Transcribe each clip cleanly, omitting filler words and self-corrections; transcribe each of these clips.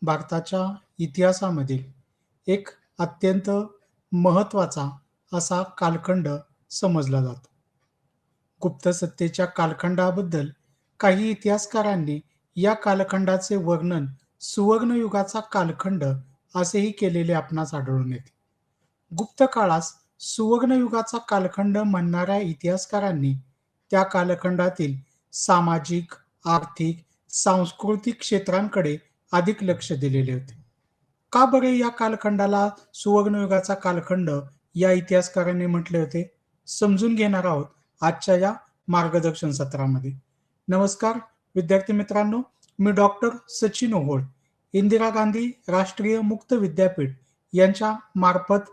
भारताच्या इतिहासामधील एक अत्यंत महत्त्वाचा असा कालखंड समजला जातो. गुप्त सत्तेच्या कालखंडाबद्दल काही इतिहासकारांनी या कालखंडाचे वर्णन सुवर्णयुगाचा कालखंड असेही केलेले आपणास आढळून येते. गुप्त काळास सुवर्णयुगाचा कालखंड म्हणणाऱ्या इतिहासकारांनी त्या कालखंडातील सामाजिक, आर्थिक, सांस्कृतिक क्षेत्रांकडे अधिक लक्ष दिलेले होते. का बरे या कालखंडाला सुवर्णयुगाचा कालखंड या इतिहासकारांनी म्हटले होते? समजून घेणार आहोत आजच्या या मार्गदर्शन सत्रामध्ये. नमस्कार विद्यार्थी मित्रांनो, मी डॉक्टर सचिन ओहोळ, इंदिरा गांधी राष्ट्रीय मुक्त विद्यापीठ यांच्या मार्फत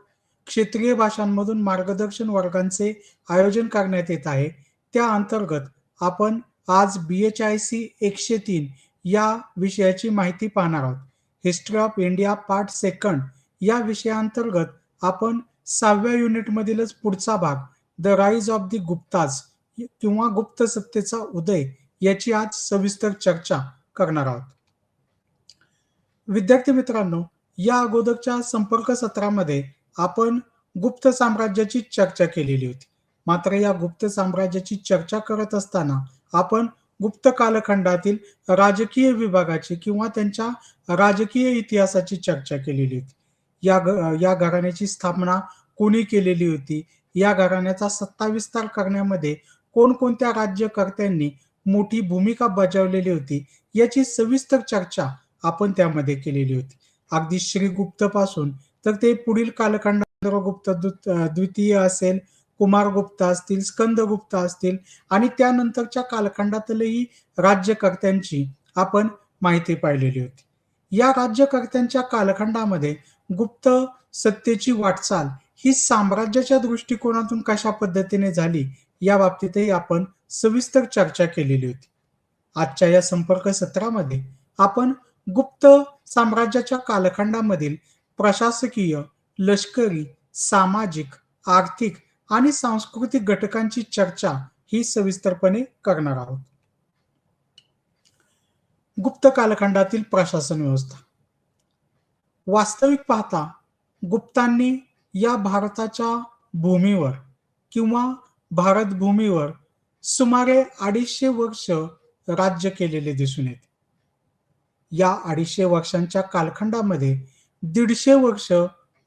क्षेत्रीय भाषांमधून मार्गदर्शन वर्गांचे आयोजन करण्यात येत आहे. त्या अंतर्गत आपण आज BHIC 103 या विषयाची माहिती पाहणार आहोत. History of India part second या विषयाअंतर्गत आपण 6व्या युनिटमधीलच पुढचा भाग the rise of the Gupta's किंवा गुप्त सत्तेचा उदय याची आज सविस्तर चर्चा करणार आहोत. विद्यार्थी मित्रांनो, या अगोदरच्या संपर्क सत्रामध्ये आपण गुप्त साम्राज्याची चर्चा केलेली होती. मात्र या गुप्त साम्राज्याची चर्चा करत असताना आपण गुप्त कालखंडातील राजकीय विभागाची किंवा त्यांच्या राजकीय इतिहासाची चर्चा केलेली होती. या घराण्याची स्थापना कोणी केलेली होती, या घराण्याचा सत्ता विस्तार करण्यामध्ये कोणकोणत्या राज्यकर्त्यांनी मोठी भूमिका बजावलेली होती याची सविस्तर चर्चा आपण त्यामध्ये केलेली होती. अगदी श्रीगुप्त पासून तर ते पुढील कालखंड चंद्रगुप्त द्वितीय असेल, कुमारगुप्त असतील, स्कंदगुप्त असतील आणि त्यानंतरच्या कालखंडातलही राज्यकर्त्यांची आपण माहिती पाहिलेली होती. या राज्यकर्त्यांच्या कालखंडामध्ये गुप्त सत्तेची वाटचाल ही साम्राज्याच्या दृष्टिकोनातून कशा पद्धतीने झाली या बाबतीतही आपण सविस्तर चर्चा केलेली होती. आजच्या या संपर्क सत्रामध्ये आपण गुप्त साम्राज्याच्या कालखंडामधील प्रशासकीय, लष्करी, सामाजिक, आर्थिक आणि सांस्कृतिक घटकांची चर्चा ही सविस्तरपणे करणार आहोत. गुप्त कालखंडातील प्रशासन व्यवस्था. वास्तविक पाहता गुप्तांनी या भारताच्या भूमीवर किंवा भारत भूमीवर सुमारे 250 वर्ष राज्य केलेले दिसून येते. या 250 वर्षांच्या कालखंडामध्ये 150 वर्ष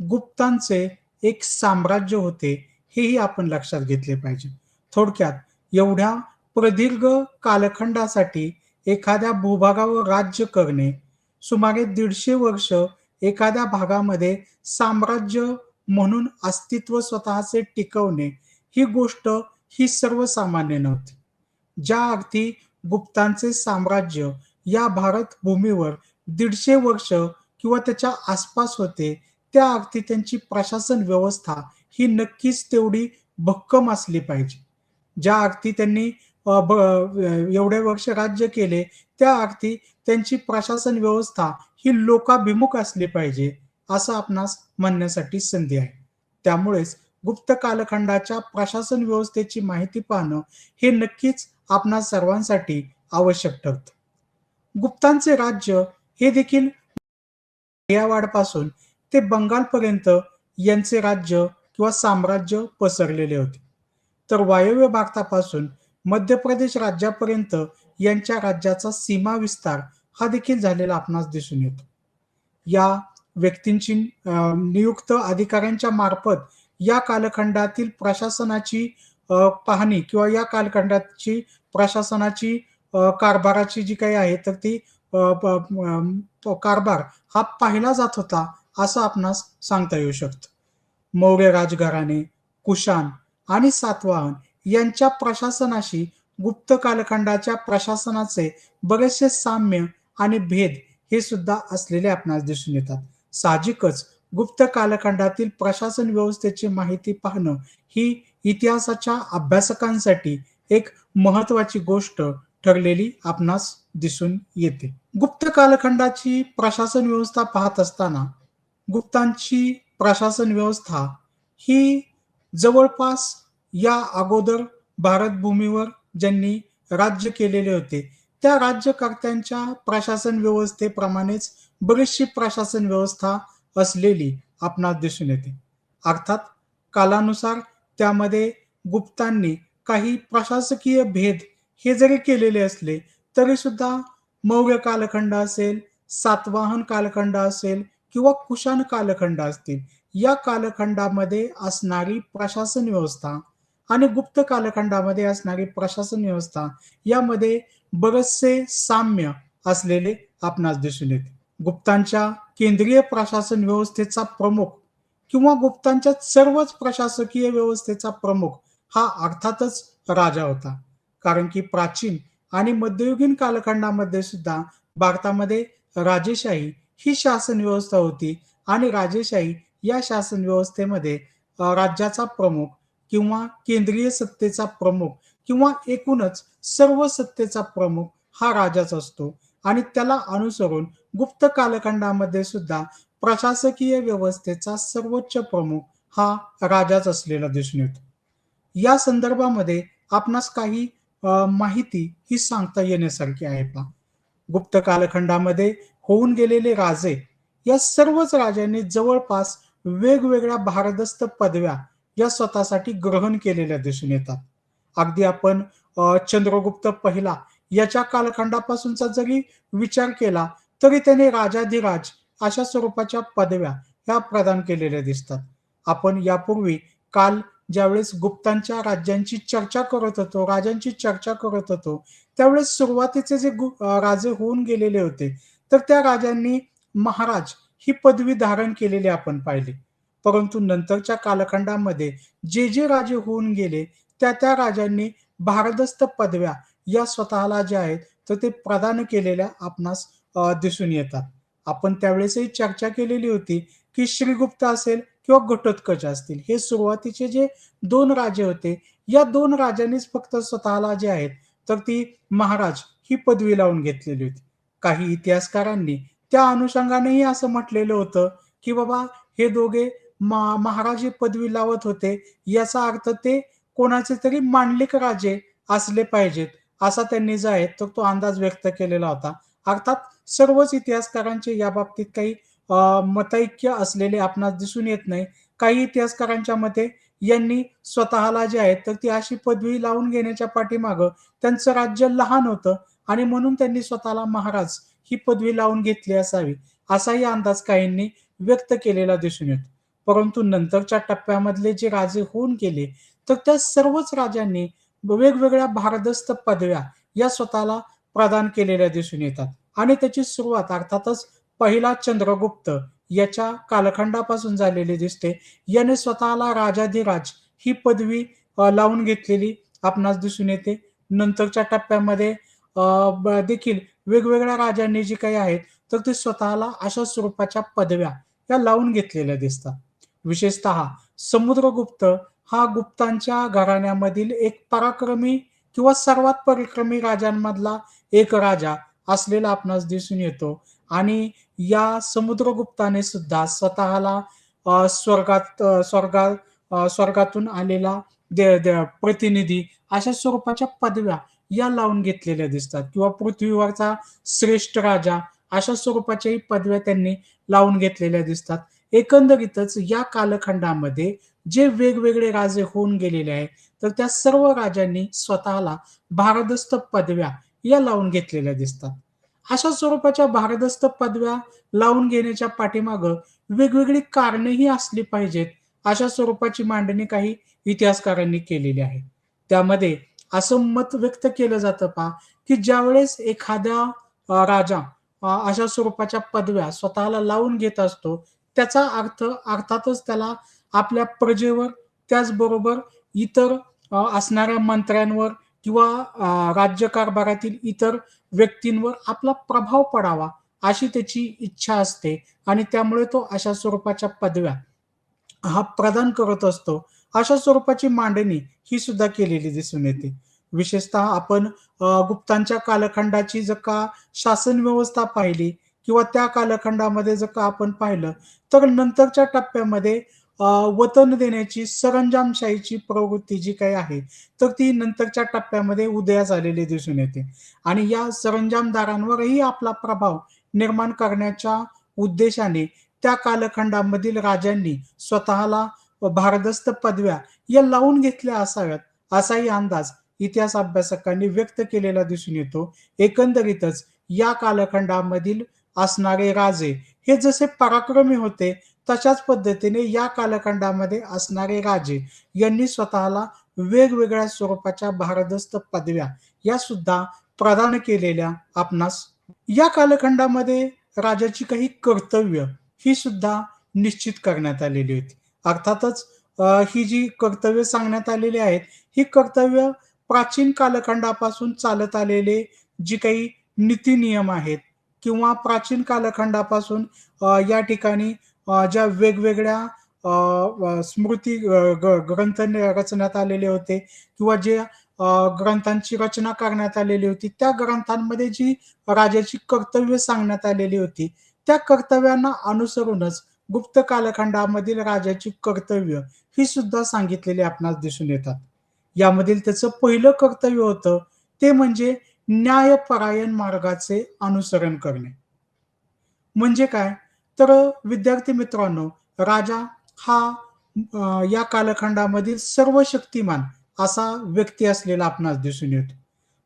गुप्तांचे एक साम्राज्य होते, हेही आपण लक्षात घेतले पाहिजे. थोडक्यात एवढ्या प्रदीर्घ कालखंडासाठी एखाद्या भूभागावर राज्य करणे, सुमारे 150 वर्ष एखाद्या भागामध्ये साम्राज्य म्हणून अस्तित्व स्वतःचे टिकवणे, ही गोष्ट ही सर्वसामान्य नव्हती. ज्या अर्थी गुप्तांचे साम्राज्य या भारत भूमीवर 150 वर्ष किंवा त्याच्या आसपास होते, त्या अर्थी त्यांची प्रशासन व्यवस्था ही नक्कीच तेवढी भक्कम असली पाहिजे. ज्या अर्थी त्यांनी एवढे वर्ष राज्य केले, त्या अर्थी त्यांची प्रशासन व्यवस्था ही लोकाभिमुख असली पाहिजे, असं आपणास म्हणण्यासाठी संधी आहे. त्यामुळेच गुप्त कालखंडाच्या प्रशासन व्यवस्थेची माहिती पाहणं हे नक्कीच आपणा सर्वांसाठी आवश्यक ठरतं. गुप्तांचे राज्य हे देखील पासून ते बंगालपर्यंत यांचे राज्य किंवा साम्राज्य पसरलेले होते. तर वायव्य भारतापासून मध्य प्रदेश राज्यापर्यंत यांच्या राज्याचा सीमा विस्तार हा देखील झालेला आपणास दिसून येतो. या व्यक्तींची नियुक्त अधिकाऱ्यांच्या मार्फत या कालखंडातील प्रशासनाची पाहणी किंवा या कालखंडाची प्रशासनाची कारभाराची जी काही आहे तर ती कारभार हा पाहिला जात होता असं आपणास सांगता येऊ शकतं. मौर्य राजघराणे, कुशाण आणि सातवाहन यांच्या प्रशासनाशी गुप्त कालखंडाच्या प्रशासनाचे बरेचसे साम्य आणि भेद हे सुद्धा असलेले आपणास दिसून येतात. साहजिकच गुप्त कालखंडातील प्रशासन व्यवस्थेची माहिती पाहणं ही इतिहासाच्या अभ्यासकांसाठी एक महत्वाची गोष्ट ठरलेली आपणास दिसून येते. गुप्त कालखंडाची प्रशासन व्यवस्था पाहत असताना गुप्तांची प्रशासन व्यवस्था ही जवळपास या अगोदर भारत भूमीवर ज्यांनी राज्य केलेले होते त्या राज्यकर्त्यांच्या प्रशासन व्यवस्थेप्रमाणेच बरीचशी प्रशासन व्यवस्था असलेली आपणास दिसून येते. अर्थात कालानुसार त्यामध्ये गुप्तांनी काही प्रशासकीय भेद हे जरी केलेले असले, तरी सुद्धा मौर्य कालखंड असेल, सातवाहन कालखंड असेल किंवा कुशाण कालखंड असतील, या कालखंडामध्ये असणारी प्रशासन व्यवस्था आणि गुप्त कालखंडामध्ये असणारी प्रशासन व्यवस्था यामध्ये बरेचसे साम्य असलेले आपणास दिसून येते. गुप्तांच्या केंद्रीय प्रशासन व्यवस्थेचा प्रमुख किंवा गुप्तांच्या सर्वच प्रशासकीय व्यवस्थेचा प्रमुख हा अर्थातच राजा होता. कारण की प्राचीन आणि मध्ययुगीन कालखंडामध्ये सुद्धा भारतामध्ये राजेशाही ही शासन व्यवस्था होती आणि राजेशाही या शासन व्यवस्थेमध्ये राज्याचा प्रमुख किंवा केंद्रीय सत्तेचा प्रमुख किंवा एकूणच सर्व सत्तेचा प्रमुख हा राजाच असतो आणि त्याला अनुसरून गुप्त कालखंडामध्ये सुद्धा प्रशासकीय व्यवस्थेचा सर्वोच्च प्रमुख हा राजाच असलेला दिसून येतो. या संदर्भामध्ये आपणास काही माहिती ही सांगता येण्यासारखी आहे पहा. गुप्त कालखंडामध्ये होऊन गेलेले राजे या सर्वच राजांनी जवळपास वेगवेगळ्या भारदस्त पदव्या या स्वतःसाठी ग्रहण केलेल्या दिसून येतात. अगदी आपण चंद्रगुप्त पहिला याच्या कालखंडापासूनचा जरी विचार केला, तरी त्याने राजाधिराज अशा स्वरूपाच्या पदव्या ह्या प्रदान केलेल्या दिसतात. आपण यापूर्वी काल ज्यावेळेस गुप्तांच्या राज्यांची चर्चा करत होतो, राजांची चर्चा करत होतो, त्यावेळेस सुरुवातीचे जे राजे होऊन गेलेले होते, तर त्या राजांनी महाराज ही पदवी धारण केलेली आपण पाहिली. परंतु नंतरच्या कालखंडामध्ये जे राजे होऊन गेले, त्या राजांनी भारदस्त पदव्या या स्वतःला ज्या आहेत, तर ते प्रदान केलेल्या आपणास दिसून येतात. आपण त्यावेळेसही चर्चा केलेली होती, की श्रीगुप्त असेल किंवा घटोत्कच असतील, हे सुरुवातीचे जे 2 राजे होते, या 2 राजांनीच फक्त स्वतःला जे आहेत, तर ती महाराज ही पदवी लावून घेतलेली होती. काही इतिहासकारांनी त्या अनुषंगानेही असं म्हटलेलं होतं, की बाबा हे दोघे महाराज ही पदवी लावत होते, याचा अर्थ ते कोणाचे तरी मांडलिक राजे असले पाहिजेत, असा त्यांनी जो आहे, तर तो अंदाज व्यक्त केलेला होता. अर्थात सर्वच इतिहासकारांचे याबाबतीत काही मतैक्य असलेले आपणास दिसून येत नाही. काही इतिहासकारांच्या मते यांनी स्वतःला जे आहे, तर ती अशी पदवी लावून घेण्याच्या पाठीमागं त्यांचं राज्य लहान होतं आणि म्हणून त्यांनी स्वतःला महाराज ही पदवी लावून घेतली असावी, असाही अंदाज काहींनी व्यक्त केलेला दिसून येतो. परंतु नंतरच्या टप्प्यामधले जे राजे होऊन गेले, तर त्या सर्वच राजांनी वेगवेगळ्या भारदस्त पदव्या या स्वतःला प्रदान केलेल्या दिसून येतात आणि त्याची सुरुवात अर्थातच पहिला चंद्रगुप्त याच्या कालखंडापासून झालेली दिसते. याने स्वतःला राजाधिराज ही पदवी लावून घेतलेली आपणास दिसून येते. नंतरच्या टप्प्यामध्ये देखील वेगवेगळ्या राजांनी जी काही आहेत, तर ते स्वतःला अशा स्वरूपाच्या पदव्या या लावून घेतलेल्या दिसतात. विशेषतः समुद्रगुप्त हा गुप्तांच्या घराण्यामधील एक पराक्रमी किंवा सर्वात पराक्रमी राजांमधला एक राजा असलेला आपणास दिसून येतो आणि या समुद्रगुप्ताने सुद्धा स्वतःला स्वर्गातून आलेला प्रतिनिधी अशा स्वरूपाच्या पदव्या या लावून घेतलेल्या दिसतात किंवा पृथ्वीवरचा श्रेष्ठ राजा अशा स्वरूपाच्याही पदव्या त्यांनी लावून घेतलेल्या दिसतात. एकंदरीतच या कालखंडामध्ये जे वेगवेगळे राजे होऊन गेलेले आहेत, तर त्या सर्व राजांनी स्वतःला भारदस्त पदव्या या लावून घेतलेल्या दिसतात. अशा स्वरूपाच्या भारदस्त पदव्या लावून घेण्याच्या पाठीमागं वेगवेगळी कारणेही असली पाहिजेत, अशा स्वरूपाची मांडणी काही इतिहासकारांनी केलेली आहे. त्यामध्ये असं मत व्यक्त केलं जातं पहा, की ज्यावेळेस एखादा राजा अशा स्वरूपाच्या पदव्या स्वतःला लावून घेत असतो, त्याचा अर्थ अर्थातच त्याला आपल्या प्रजेवर त्याचबरोबर इतर असणाऱ्या मंत्र्यांवर किंवा राज्यकारभारातील इतर व्यक्तींवर आपला प्रभाव पडावा अशी त्याची इच्छा असते आणि त्यामुळे तो अशा स्वरूपाच्या पदव्या हा प्रदान करत असतो. अशा स्वरूपाची मांडणी ही सुद्धा केलेली दिसून येते. विशेषतः आपण गुप्तांच्या कालखंडाची जर का शासन व्यवस्था पाहिली किंवा त्या कालखंडामध्ये जर का आपण पाहिलं, तर नंतरच्या टप्प्यामध्ये वतन देण्याची सरंजामशाहीची प्रवृत्ती जी काही आहे, तर ती नंतरच्या टप्प्यामध्ये उदयास आलेली दिसून येते आणि या सरंजामदारांवरही आपला प्रभाव निर्माण करण्याच्या उद्देशाने त्या कालखंडामधील राजांनी स्वतःला भारदस्त पदव्या या लावून घेतल्या असाव्यात, असाही अंदाज इतिहास अभ्यासकांनी व्यक्त केलेला दिसून येतो. एकंदरीतच या कालखंडामधील असणारे राजे हे जसे पराक्रमी होते, तशाच पद्धतीने या कालखंडामध्ये असणारे राजे यांनी स्वतःला वेगवेगळ्या स्वरूपाच्या भारदस्त पदव्या या सुद्धा प्रदान केलेल्या आपणास. या कालखंडामध्ये राजाची काही कर्तव्य ही सुद्धा निश्चित करण्यात आलेली होती. अर्थातच ही जी कर्तव्य सांगण्यात आलेली आहेत, ही कर्तव्य प्राचीन कालखंडापासून चालत आलेले जी काही नीती नियम आहेत किंवा प्राचीन कालखंडापासून या ठिकाणी ज्या वेगवेगळ्या स्मृती ग्रंथ रचण्यात आलेले होते किंवा जे ग्रंथांची रचना करण्यात आलेली होती, त्या ग्रंथांमध्ये जी राजाची कर्तव्य सांगण्यात आलेली होती, त्या कर्तव्यांना अनुसरूनच गुप्त कालखंडामधील राजाची कर्तव्य ही सुद्धा सांगितलेली आपणास दिसून येतात. यामधील त्याचं पहिलं कर्तव्य होतं ते म्हणजे न्यायपरायण मार्गाचे अनुसरण करणे. म्हणजे काय? तर विद्यार्थी मित्रांनो, राजा हा या कालखंडामधील सर्व शक्तिमान असा व्यक्ती असलेला आपणास दिसून येतो.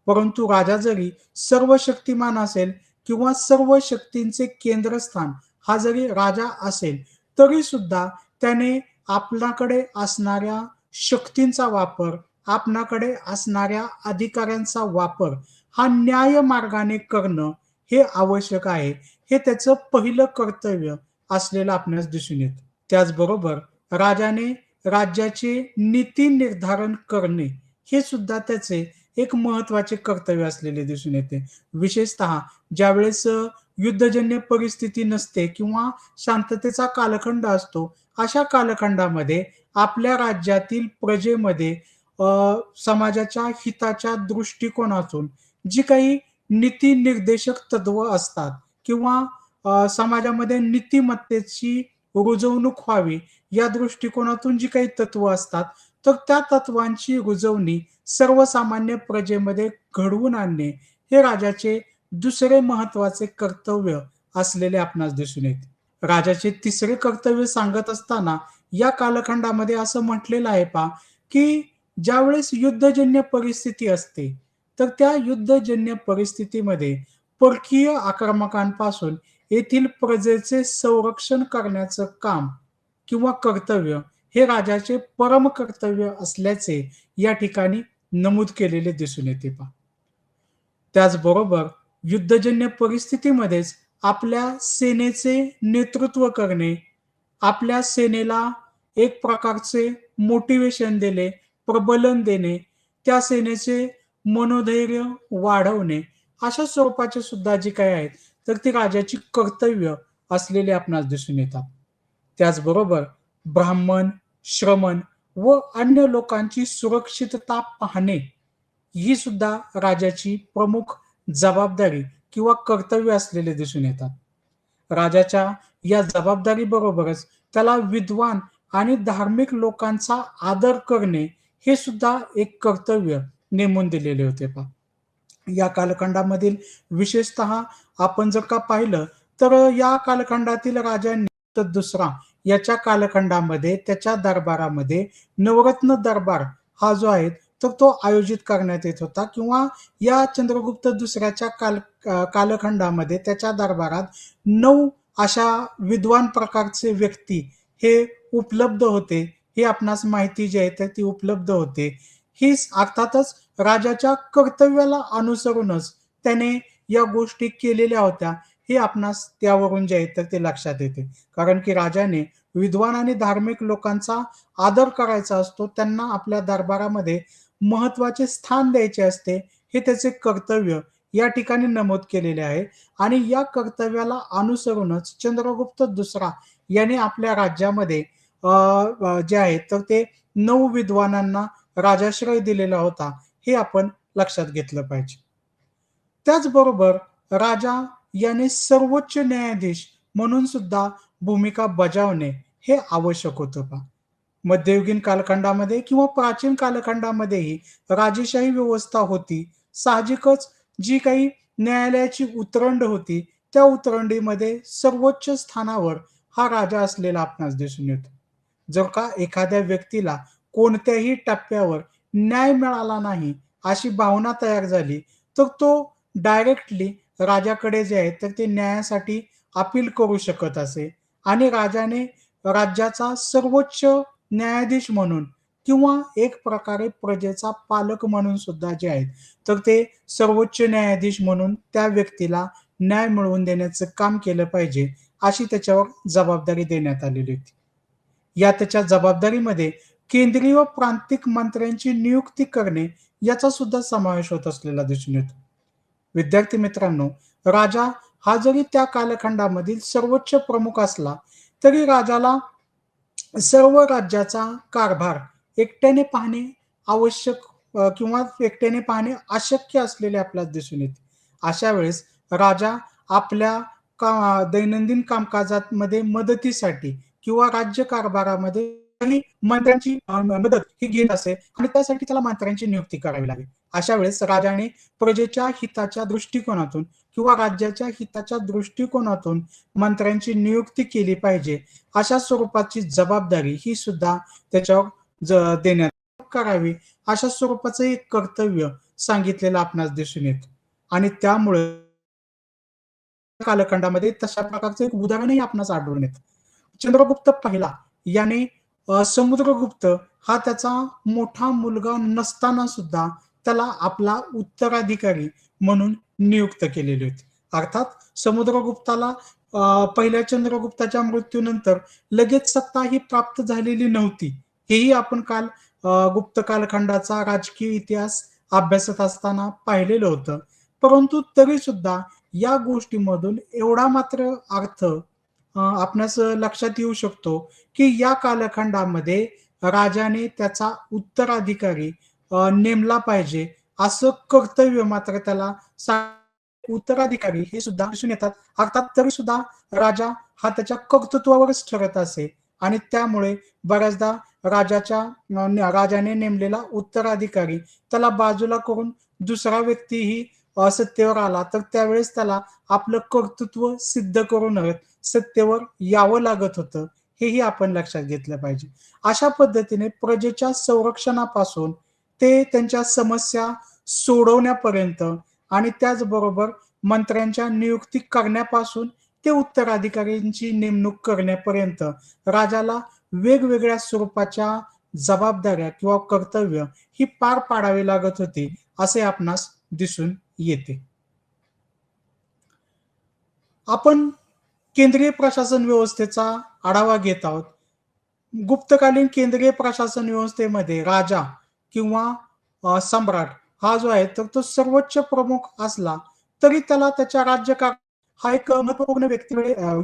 परंतु राजा जरी सर्व शक्तिमान असेल किंवा सर्व शक्तींचे केंद्रस्थान हा जरी राजा असेल, तरी सुद्धा त्याने आपल्याकडे असणाऱ्या शक्तींचा वापर, आपणाकडे असणाऱ्या अधिकाऱ्यांचा वापर हा न्याय मार्गाने करणं हे आवश्यक आहे. हे त्याचं पहिलं कर्तव्य असलेलं आपणास दिसून येतं. त्याचबरोबर राजाने राज्याचे नीती निर्धारण करणे हे सुद्धा त्याचे एक महत्त्वाचे कर्तव्य असलेले दिसून येते. विशेषतः ज्यावेळेस युद्धजन्य परिस्थिती नसते किंवा शांततेचा कालखंड असतो, अशा कालखंडामध्ये आपल्या राज्यातील प्रजेमध्ये समाजाच्या हिताच्या दृष्टिकोनातून जी काही नीती निर्देशक तत्व असतात किंवा समाजामध्ये नीतिमत्तेची रुजवणूक व्हावी या दृष्टिकोनातून जी काही तत्व असतात, तर त्या तत्वांची रुजवणी सर्वसामान्य प्रजेमध्ये घडवून आणणे हे राजाचे दुसरे महत्वाचे कर्तव्य असलेले आपणास दिसून येते. राजाचे तिसरे कर्तव्य सांगत असताना या कालखंडामध्ये असं म्हटलेलं आहे पहा, की ज्यावेळेस युद्धजन्य परिस्थिती असते, तर त्या युद्धजन्य परिस्थितीमध्ये परकीय आक्रमकांपासून येथील प्रजेचे संरक्षण करण्याचं काम किंवा कर्तव्य हे राजाचे परम कर्तव्य असल्याचे या ठिकाणी नमूद केलेले दिसून येते पहा. त्याचबरोबर युद्धजन्य परिस्थितीमध्येच आपल्या सेनेचे नेतृत्व करणे, आपल्या सेनेला एक प्रकारचे मोटिवेशन देणे, प्रबलन देणे, त्या सेनेचे मनोधैर्य वाढवणे, अशा स्वरूपाचे सुद्धा जे काही आहेत, तर ती राजाची कर्तव्य असलेले आपणास दिसून येतात. त्याचबरोबर ब्राह्मण, श्रमण व अन्य लोकांची सुरक्षितता पाहणे ही सुद्धा राजाची प्रमुख जबाबदारी किंवा कर्तव्य असलेले दिसून येतात. राजाच्या या जबाबदारी बरोबरच त्याला विद्वान आणि धार्मिक लोकांचा आदर करणे हे सुद्धा एक कर्तव्य नेमून दिलेले होते पहा. या कालखंडामधील विशेषतः आपण जर का पाहिलं तर या कालखंडातील राजांनी तर दुसरा याच्या कालखंडामध्ये त्याच्या दरबारामध्ये नवरत्न दरबार हा जो आहे तर तो आयोजित करण्यात येत होता किंवा या चंद्रगुप्त दुसऱ्याच्या कालखंडामध्ये त्याच्या दरबारात 9 अशा विद्वान प्रकारचे व्यक्ती हे उपलब्ध होते. हे आपणास माहिती जी आहे तर ती उपलब्ध होते. ही अर्थातच राजाच्या कर्तव्याला अनुसरूनच त्याने या गोष्टी केलेल्या होत्या. हे आपणास त्यावरून जे आहे तर ते लक्षात येते. कारण की राजाने विद्वान आणि धार्मिक लोकांचा आदर करायचा असतो. त्यांना आपल्या दरबारामध्ये महत्त्वाचे स्थान द्यायचे असते. हे त्याचे कर्तव्य या ठिकाणी नमूद केलेले आहे आणि या कर्तव्याला अनुसरूनच चंद्रगुप्त दुसरा याने आपल्या राज्यामध्ये जे आहे तर ते 9 विद्वानांना राजाश्रय दिलेला होता. हे आपण लक्षात घेतलं पाहिजे. त्याचबरोबर राजा याने सर्वोच्च न्यायाधीश म्हणून सुद्धा भूमिका बजावणे हे आवश्यक होतं पहा. मध्ययुगीन कालखंडामध्ये किंवा प्राचीन कालखंडामध्येही राजेशाही व्यवस्था होती. साहजिकच जी काही न्यायालयाची उतरंड होती त्या उतरंडीमध्ये सर्वोच्च स्थानावर हा राजा असलेला आपणास दिसून येतो. जर का एखाद्या व्यक्तीला कोणत्याही टप्प्यावर न्याय मिळाला नाही, अशी भावना तयार झाली, तर तो डायरेक्टली राजाकडे जे आहे, तर ते न्यायासाठी अपील करू शकत असे आणि राजाने राज्याचा सर्वोच्च न्यायाधीश म्हणून किंवा एक प्रकारे प्रजेचा पालक म्हणून सुद्धा जे आहेत, तर ते सर्वोच्च न्यायाधीश म्हणून त्या व्यक्तीला न्याय मिळवून देण्याचं काम केलं पाहिजे, अशी त्याच्यावर जबाबदारी देण्यात आलेली होती. या त्याच्या जबाबदारीमध्ये केंद्रीय व प्रांतिक मंत्र्यांची नियुक्ती करणे याचा सुद्धा समावेश होत असलेला दिसून येतो. विद्यार्थी मित्रांनो, राजा हा जरी त्या कालखंडामधील सर्वोच्च प्रमुख असला, तरी राजाला सर्व राज्याचा कारभार एकट्याने पाहणे आवश्यक किंवा एकट्याने पाहणे अशक्य असलेले आपल्याला दिसून येते. अशा वेळेस राजा आपल्या दैनंदिन कामकाजामध्ये मदतीसाठी किंवा राज्य कारभारामध्ये काही मंत्र्यांची मदत ही घेत असे आणि त्यासाठी त्याला मंत्र्यांची नियुक्ती करावी लागेल. अशा वेळेस राजाने प्रजेच्या हिताच्या दृष्टिकोनातून किंवा राज्याच्या हिताच्या दृष्टिकोनातून मंत्र्यांची नियुक्ती केली पाहिजे. अशा स्वरूपाची जबाबदारी ही सुद्धा त्याच्यावर देण्यात करावी. अशा स्वरूपाचं एक कर्तव्य सांगितलेलं आपणास दिसून येतं आणि त्यामुळे कालखंडामध्ये तशा प्रकारचं एक उदाहरणही आपणास आढळून येतं. चंद्रगुप्त पहिला याने समुद्रगुप्त हा त्याचा मोठा मुलगा नसताना सुद्धा त्याला आपला उत्तराधिकारी म्हणून नियुक्त केलेले होते. अर्थात समुद्रगुप्ताला पहिल्या चंद्रगुप्ताच्या मृत्यूनंतर लगेच सत्ता ही प्राप्त झालेली नव्हती. हेही आपण काल गुप्त कालखंडाचा राजकीय इतिहास अभ्यासत असताना पाहिलेलं होतं. परंतु तरी सुद्धा या गोष्टीमधून एवढा मात्र अर्थ आपणास लक्षात येऊ शकतो, की या कालखंडामध्ये राजाने त्याचा उत्तराधिकारी नेमला पाहिजे, असं कर्तव्य मात्र त्याला उत्तराधिकारी हे सुद्धा दिसून येतात. अर्थात तरी सुद्धा राजा हा त्याच्या कर्तृत्वावरच ठरत असे आणि त्यामुळे बऱ्याचदा राजाने नेमलेला उत्तराधिकारी त्याला बाजूला करून दुसरा व्यक्तीही सत्तेवर आला, तर त्यावेळेस त्याला आपलं कर्तृत्व सिद्ध करूनच सत्तेवर यावं लागत होतं. हेही आपण लक्षात घेतलं पाहिजे. अशा पद्धतीने प्रजेच्या संरक्षणापासून ते त्यांच्या समस्या सोडवण्यापर्यंत आणि त्याचबरोबर मंत्र्यांच्या नियुक्ती करण्यापासून ते उत्तराधिकाऱ्यांची नेमणूक करण्यापर्यंत राजाला वेगवेगळ्या स्वरूपाच्या जबाबदाऱ्या किंवा कर्तव्य ही पार पाडावी लागत होती, असे आपणास दिसून येते. आपण केंद्रीय प्रशासन व्यवस्थेचा आढावा घेत आहोत. गुप्तकालीन केंद्रीय प्रशासन व्यवस्थेमध्ये राजा किंवा सम्राट हा जो आहे तर तो सर्वोच्च प्रमुख असला तरी त्याला त्याच्या राज्यकार हा एक महत्वपूर्ण व्यक्ती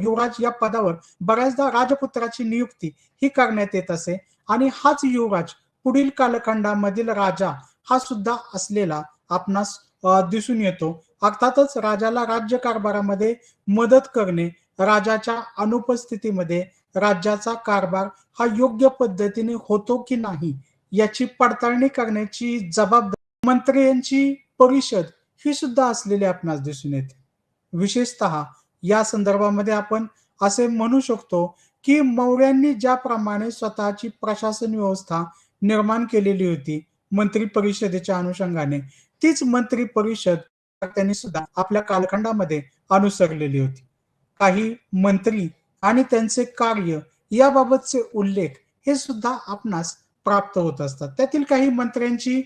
युवराज या पदावर बऱ्याचदा राजपुत्राची नियुक्ती ही करण्यात येत असे आणि हाच युवराज पुढील कालखंडामधील राजा हा सुद्धा असलेला आपणास दिसून येतो. अर्थातच राजाला राज्यकारभारामध्ये मदत करणे, राजाच्या अनुपस्थितीमध्ये राज्याचा कारभार हा योग्य पद्धतीने होतो की नाही याची पडताळणी करण्याची जबाबदारी मंत्र्यांची परिषद ही सुद्धा असलेली आपणास दिसून येते. विशेषतः या संदर्भामध्ये आपण असे म्हणू शकतो की मौर्यांनी ज्याप्रमाणे स्वतःची प्रशासन व्यवस्था निर्माण केलेली होती मंत्री परिषदेच्या अनुषंगाने, तीच मंत्री परिषद त्यांनी सुद्धा आपल्या कालखंडामध्ये अनुसरलेली होती. काही मंत्री आणि त्यांचे कार्य याबाबतचे उल्लेख हे सुद्धा आपणास प्राप्त होत असतात. त्यातील काही मंत्र्यांची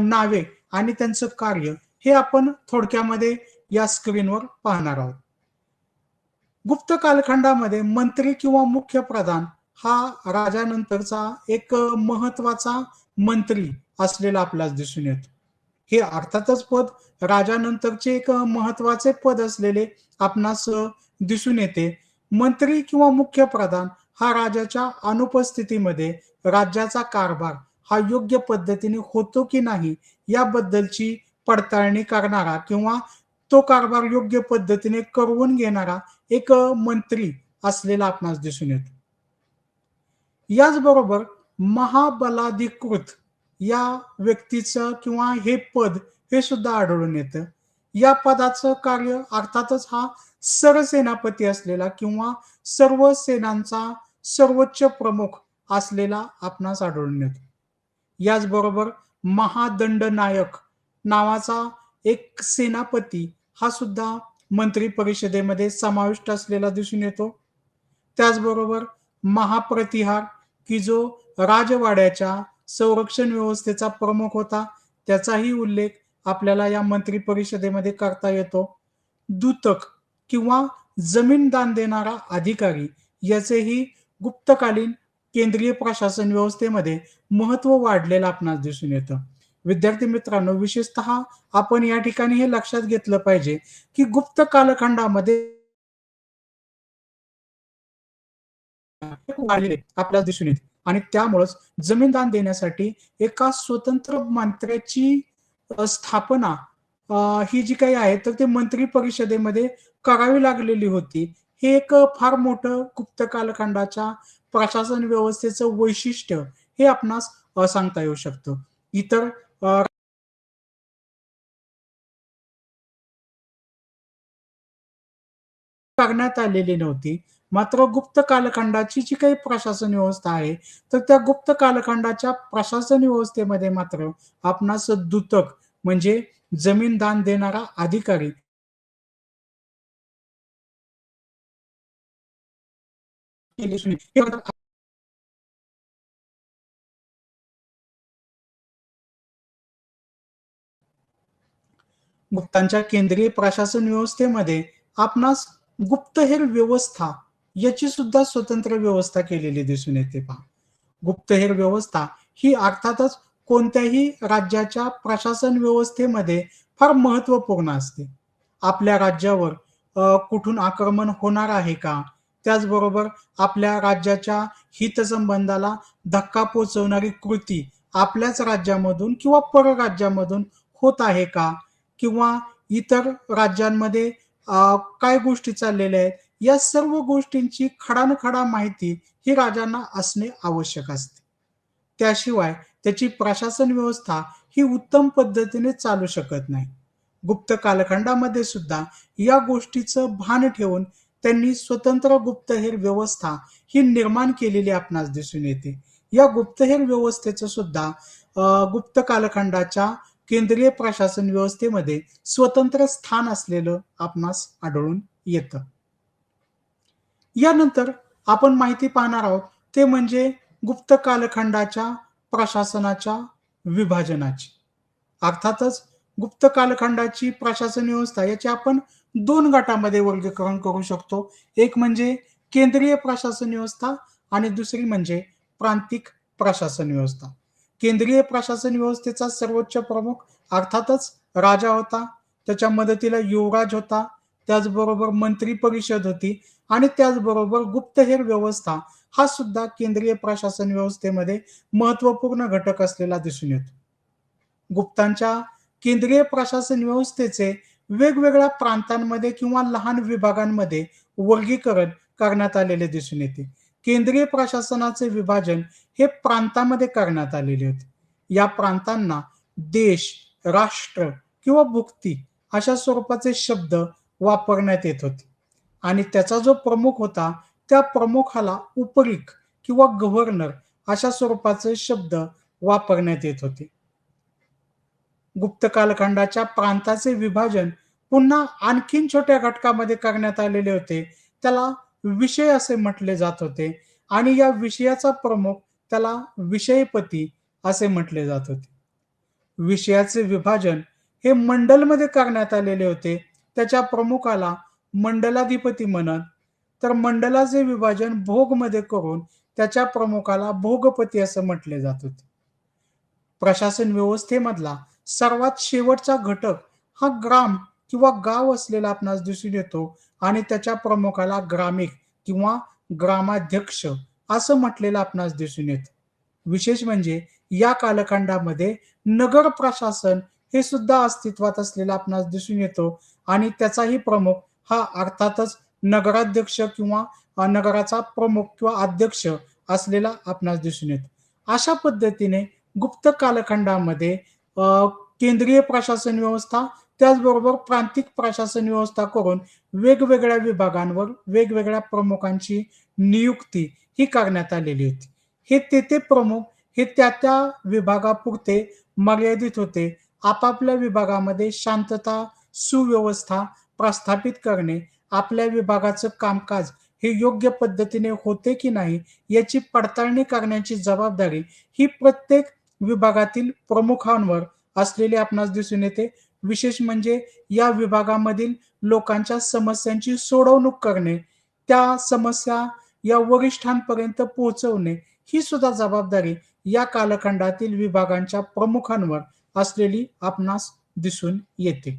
नावे आणि त्यांचं कार्य हे आपण थोडक्यामध्ये या स्क्रीनवर पाहणार आहोत. गुप्त कालखंडामध्ये मंत्री किंवा मुख्य प्रधान हा राजानंतरचा एक महत्वाचा मंत्री असलेला आपल्याला दिसून येतो. हे अर्थातच पद राजानंतरचे एक महत्वाचे पद असलेले आपणास दिसून येते. मंत्री किंवा मुख्य प्रधान हा राजाच्या अनुपस्थितीमध्ये राज्याचा कारभार हा योग्य पद्धतीने होतो की नाही याबद्दलची पडताळणी करणारा किंवा तो कारभार योग्य पद्धतीने करवून घेणारा एक मंत्री असलेला आपणास दिसून येतो. याचबरोबर महाबलाधिकृत या व्यक्तीचं किंवा हे पद हे सुद्धा आढळून येतं. या पदाचं कार्य अर्थातच हा सरसेनापती असलेला किंवा सर्व सेनांचा सर्वोच्च प्रमुख असलेला आपणास आढळून येतो. याचबरोबर महादंडनायक नावाचा एक सेनापती हा सुद्धा मंत्री परिषदेमध्ये समाविष्ट असलेला दिसून येतो. त्याचबरोबर महाप्रतिहार की जो राजवाड्याच्या संरक्षण व्यवस्थेचा प्रमुख होता, त्याचाही उल्लेख आपल्याला या मंत्री परिषदेमध्ये करता येतो. दूतक किंवा जमीन दान देणारा अधिकारी याचेही गुप्तकालीन केंद्रीय प्रशासन व्यवस्थेमध्ये महत्व वाढलेलं आपणास दिसून येतं. विद्यार्थी मित्रांनो, विशेषतः आपण या ठिकाणी हे लक्षात घेतलं पाहिजे की गुप्त कालखंडामध्ये वाढलेले आपल्याला दिसून येते आणि त्यामुळेच जमीन दान देण्यासाठी एका स्वतंत्र मंत्र्याची स्थापना ही जी काही आहे तर ते मंत्री परिषदेमध्ये करावी लागलेली होती. हे एक फार मोठं गुप्त कालखंडाच्या प्रशासन व्यवस्थेचं वैशिष्ट्य हे आपणास सांगता येऊ शकतं. इतर करण्यात आलेली नव्हती. मात्र गुप्त कालखंडाची जी काही प्रशासन व्यवस्था आहे, तर त्या गुप्त कालखंडाच्या प्रशासन व्यवस्थेमध्ये मात्र आपणास दूतक म्हणजे जमीन दान देणारा अधिकारी गुप्तांच्या केंद्रीय प्रशासन व्यवस्थेमध्ये आपणास गुप्तहेर व्यवस्था याची सुद्धा स्वतंत्र व्यवस्था केलेली दिसून येते पहा. गुप्तहेर व्यवस्था ही अर्थातच कोणत्याही राज्याच्या प्रशासन व्यवस्थेमध्ये फार महत्वपूर्ण असते. आपल्या राज्यावर कुठून आक्रमण होणार आहे का? त्याचबरोबर आपल्या राज्याच्या हितसंबंधाला धक्का पोहोचवणारी कृती आपल्याच राज्यामधून किंवा परराज्यामधून होत आहे का? किंवा इतर राज्यांमध्ये काय गोष्टी चाललेल्या आहेत, या सर्व गोष्टींची खडानखडा माहिती ही राजांना असणे आवश्यक असते. त्याशिवाय त्याची प्रशासन व्यवस्था ही उत्तम पद्धतीने चालू शकत नाही. गुप्त कालखंडामध्ये सुद्धा या गोष्टीचं भान ठेवून त्यांनी स्वतंत्र गुप्तहेर व्यवस्था ही निर्माण केलेली आपणास दिसून येते. या गुप्तहेर व्यवस्थेचं सुद्धा गुप्त कालखंडाच्या केंद्रीय प्रशासन व्यवस्थेमध्ये स्वतंत्र स्थान असलेलं आपणास आढळून येतं. यानंतर आपण माहिती पाहणार आहोत ते म्हणजे गुप्त कालखंडाच्या प्रशासनाच्या विभाजनाची. अर्थातच गुप्त कालखंडाची प्रशासन व्यवस्था याची आपण 2 गटामध्ये वर्गीकरण करू शकतो. एक म्हणजे केंद्रीय प्रशासन व्यवस्था आणि दुसरी म्हणजे प्रांतिक प्रशासन व्यवस्था. केंद्रीय प्रशासन व्यवस्थेचा सर्वोच्च प्रमुख अर्थातच राजा होता. त्याच्या मदतीला युवराज होता. त्याचबरोबर मंत्री परिषद होती आणि त्याचबरोबर गुप्तहेर व्यवस्था हा सुद्धा केंद्रीय प्रशासन व्यवस्थेमध्ये महत्वपूर्ण घटक असलेला दिसून येतो. गुप्तांच्या केंद्रीय प्रशासन व्यवस्थेचे वेगवेगळ्या प्रांतांमध्ये किंवा लहान विभागांमध्ये वर्गीकरण करण्यात आलेले दिसून येते. केंद्रीय प्रशासनाचे विभाजन हे प्रांतामध्ये करण्यात आलेले होते. या प्रांतांना देश, राष्ट्र किंवा भुक्ती अशा स्वरूपाचे शब्द वापरण्यात येत होते आणि त्याचा जो प्रमुख होता त्या प्रमुखाला उपरीक किंवा गव्हर्नर अशा स्वरूपाचे शब्द वापरण्यात येत होते. गुप्त कालखंडाच्या प्रांताचे विभाजन पुन्हा आणखीन छोट्या घटकामध्ये करण्यात आलेले होते. त्याला विषय असे म्हटले जात होते आणि या विषयाचा प्रमुख त्याला विषयपती असे म्हटले जात होते. विषयाचे विभाजन हे मंडलमध्ये करण्यात आलेले होते. त्याच्या प्रमुखाला मंडलाधिपती म्हणत, तर मंडलाचे विभाजन भोगमध्ये करून त्याच्या प्रमुखाला भोगपती असं म्हटले जात होते. प्रशासन व्यवस्थेमधला सर्वात शेवटचा घटक हा ग्राम किंवा गाव असलेला आपणास दिसून येतो आणि त्याच्या प्रमुखाला ग्रामिक किंवा ग्रामाध्यक्ष असं म्हटलेलं आपणास दिसून येतं. विशेष म्हणजे या कालखंडामध्ये नगर प्रशासन हे सुद्धा अस्तित्वात असलेलं आपणास दिसून येतो आणि त्याचाही प्रमुख हा अर्थातच नगराध्यक्ष किंवा नगराचा प्रमुख किंवा अध्यक्ष असलेला आपणास दिसून येतो. अशा पद्धतीने गुप्त कालखंडामध्ये केंद्रीय प्रशासन व्यवस्था, त्याचबरोबर प्रांतिक प्रशासन व्यवस्था करून वेगवेगळ्या विभागांवर वेगवेगळ्या प्रमुखांची नियुक्ती ही करण्यात आलेली होती. हे ते प्रमुख हे त्या विभागापुरते मर्यादित होते. आपापल्या विभागामध्ये शांतता, सुव्यवस्था प्रस्थापित करणे, आपल्या विभागाचं कामकाज हे योग्य पद्धतीने होते की नाही याची पडताळणी करण्याची जबाबदारी ही प्रत्येक विभागातील प्रमुखांवर असलेली आपणास दिसून येते. विशेष म्हणजे या विभागामधील लोकांच्या समस्यांची सोडवणूक करणे, त्या समस्या या वरिष्ठांपर्यंत पोहोचवणे, ही सुद्धा जबाबदारी या कालखंडातील विभागांच्या प्रमुखांवर असलेली आपणास दिसून येते.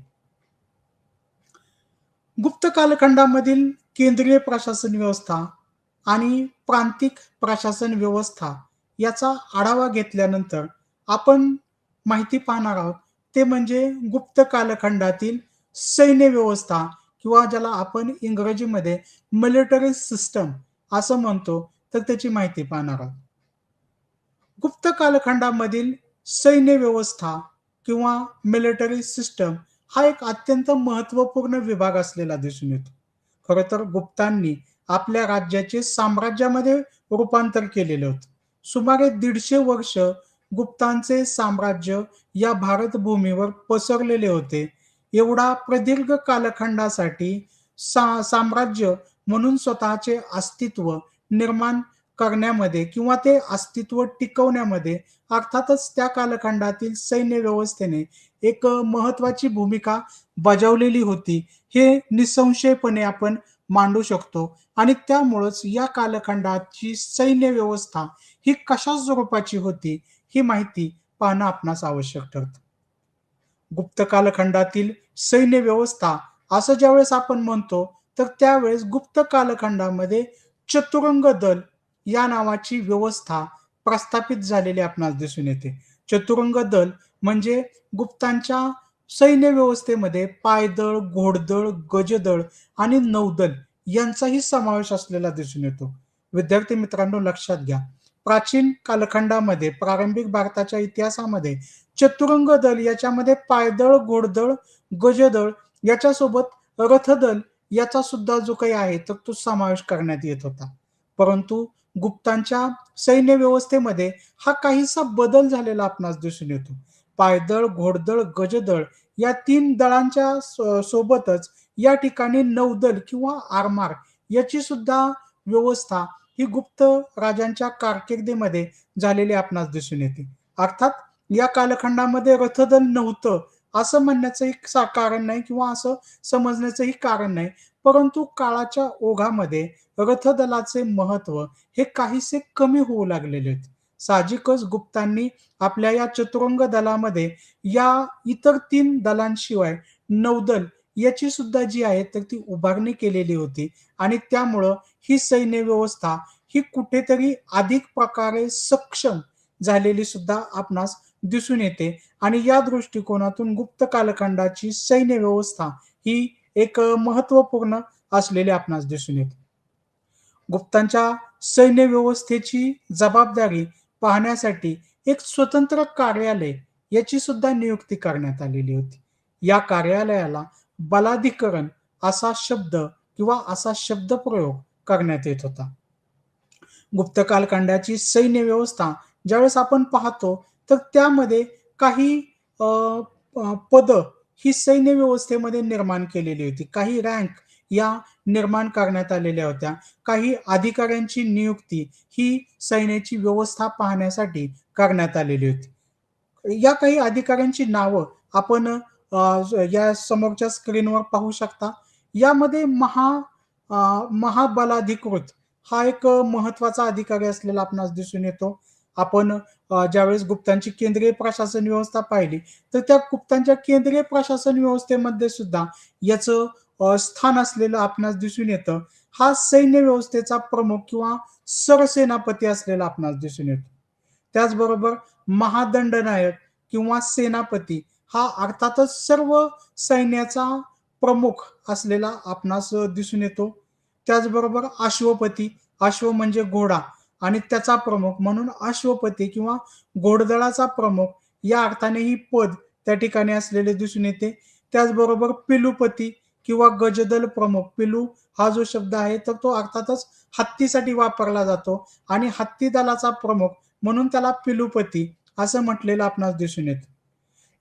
गुप्त कालखंडामधील केंद्रीय प्रशासन व्यवस्था आणि प्रांतिक प्रशासन व्यवस्था याचा आढावा घेतल्यानंतर आपण माहिती पाहणार आहोत ते म्हणजे गुप्त कालखंडातील सैन्य व्यवस्था किंवा ज्याला आपण इंग्रजीमध्ये मिलिटरी सिस्टम असं म्हणतो, तर त्याची माहिती पाहणार आहोत. गुप्त कालखंडामधील सैन्य व्यवस्था किंवा मिलिटरी सिस्टम हा एक अत्यंत महत्त्वपूर्ण विभाग असलेला दिसून येतो. खरं तर गुप्तांनी आपल्या राज्याचे साम्राज्यामध्ये रूपांतर केलेलं होतं. सुमारे 150 वर्ष गुप्तांचे साम्राज्य या भारत भूमीवर पसरलेले होते. एवढा प्रदीर्घ कालखंडासाठी साम्राज्य म्हणून स्वतःचे अस्तित्व निर्माण करण्यामध्ये किंवा ते अस्तित्व टिकवण्यामध्ये अर्थातच त्या कालखंडातील सैन्य व्यवस्थेने एक महत्वाची भूमिका बजावलेली होती. हे निसंशयपणे आपण मांडू शकतो आणि त्यामुळेच या कालखंडाची सैन्य व्यवस्था ही कशा स्वरूपाची होती ही माहिती पाहणं आपणास आवश्यक ठरतं. गुप्त कालखंडातील सैन्य व्यवस्था असं ज्यावेळेस आपण म्हणतो, तर त्यावेळेस गुप्त कालखंडामध्ये चतुरंग दल या नावाची व्यवस्था प्रस्थापित झालेली आपणास दिसून येते. चतुरंग दल म्हणजे गुप्तांच्या सैन्य व्यवस्थेमध्ये पायदळ, घोडदळ, गजदळ आणि नौदल यांचाही समावेश असलेला दिसून येतो. विद्यार्थी मित्रांनो लक्षात घ्या. प्राचीन कालखंडामध्ये प्रारंभिक भारताच्या इतिहासामध्ये चतुरंग दल याच्यामध्ये पायदळ, घोडदळ, गजदळ याच्यासोबत रथदल याचा सुद्धा जो काही आहे तर तो समावेश करण्यात येत होता. परंतु गुप्तांच्या सैन्य व्यवस्थेमध्ये हा काहीसा बदल झालेला आपणास दिसून येतो. पायदळ, घोडदळ, गजदळ या 3 दळांच्या सोबतच या ठिकाणी नौदल किंवा आरमार याची सुद्धा व्यवस्था ही गुप्त राजांच्या कारकिर्दीमध्ये झालेली आपणास दिसून येते. अर्थात या कालखंडामध्ये रथदल नव्हतं असं म्हणण्याचंही कारण नाही किंवा असं समजण्याचंही कारण नाही. परंतु काळाच्या ओघामध्ये रथदलाचे महत्त्व हे काहीसे कमी होऊ लागलेले होते. साहजिकच गुप्तांनी आपल्या या चतुरंग दलामध्ये या इतर 3 दलांशिवाय नौदल याची सुद्धा जी आहे तर ती उभारणी केलेली होती आणि त्यामुळं ही सैन्य व्यवस्था ही कुठेतरी अधिक प्रकारे सक्षम झालेली सुद्धा आपणास दिसून येते आणि या दृष्टिकोनातून गुप्त कालखंडाची सैन्य व्यवस्था ही एक महत्त्वपूर्ण असलेली आपणास दिसून येते. गुप्तांच्या सैन्य व्यवस्थेची जबाबदारी पाहण्यासाठी एक स्वतंत्र कार्यालय याची सुद्धा नियुक्ती करण्यात आलेली होती. या कार्यालयाला बलाधिकरण असा शब्द किंवा असा शब्दप्रयोग करण्यात येत होता. गुप्त कालखंडाची सैन्य व्यवस्था ज्यावेळेस आपण पाहतो तर त्यामध्ये काही अ, पदं ही सैन्य व्यवस्थेमध्ये निर्माण केलेली होती. काही रँक या निर्माण करण्यात आलेल्या होत्या. काही अधिकाऱ्यांची नियुक्ती ही सैन्याची व्यवस्था पाहण्यासाठी करण्यात आलेली होती. या काही अधिकाऱ्यांची नावं आपण या समोरच्या स्क्रीनवर पाहू शकता. यामध्ये महाबलाधिकृत हा एक महत्वाचा अधिकारी असलेला आपणास दिसून येतो. आपण ज्यावेळेस गुप्तांची केंद्रीय प्रशासन व्यवस्था पाहिली, तर त्या गुप्तांच्या केंद्रीय प्रशासन व्यवस्थेमध्ये सुद्धा याचं स्थान असलेलं आपणास दिसून येतं. हा सैन्य व्यवस्थेचा प्रमुख किंवा सरसेनापती असलेला आपणास दिसून येतो. त्याचबरोबर महादंडनायक किंवा सेनापती हा अर्थातच सर्व सैन्याचा प्रमुख असलेला आपणास दिसून येतो. त्याचबरोबर अश्वपती, अश्व म्हणजे घोडा आणि त्याचा प्रमुख म्हणून अश्वपती किंवा घोडदळाचा प्रमुख या अर्थाने ही पद त्या ठिकाणी असलेले दिसून येते. त्याचबरोबर पिलूपती किंवा गजदल प्रमुख. पिलू हा जो शब्द आहे तर तो अर्थातच हत्तीसाठी वापरला जातो आणि हत्ती दलाचा प्रमुख म्हणून त्याला पिलूपती असं म्हटलेलं आपणास दिसून येतं.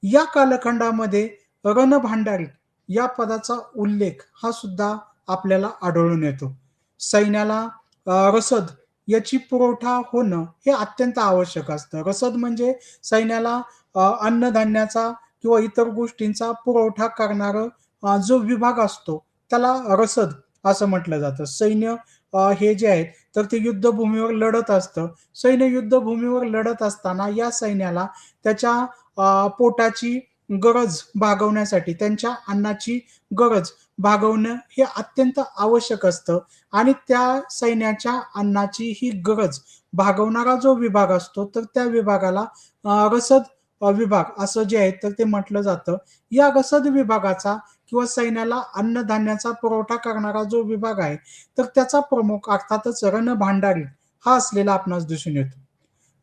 या कालखंडामध्ये रणभांडारी या पदाचा उल्लेख हा सुद्धा आपल्याला आढळून येतो. सैन्याला रसद याची पुरवठा होणं हे अत्यंत आवश्यक असतं. रसद म्हणजे सैन्याला अन्नधान्याचा किंवा इतर गोष्टींचा पुरवठा करणारं जो विभाग असतो त्याला रसद असं म्हटलं जातं. सैन्य हे जे आहेत तर ते युद्धभूमीवर लढत असतं. सैन्य युद्धभूमीवर लढत असताना या सैन्याला त्याच्या पोटाची गरज भागवण्यासाठी त्यांच्या अन्नाची गरज भागवणं हे अत्यंत आवश्यक असतं आणि त्या सैन्याच्या अन्नाची ही गरज भागवणारा जो विभाग असतो तर त्या विभागाला रसद विभाग असं जे आहे तर ते म्हटलं जातं. या रसद विभागाचा किंवा सैन्याला अन्नधान्याचा पुरवठा करणारा जो विभाग आहे तर त्याचा प्रमुख अर्थातच रणभांडारी हा असलेला आपणास दिसून येतो.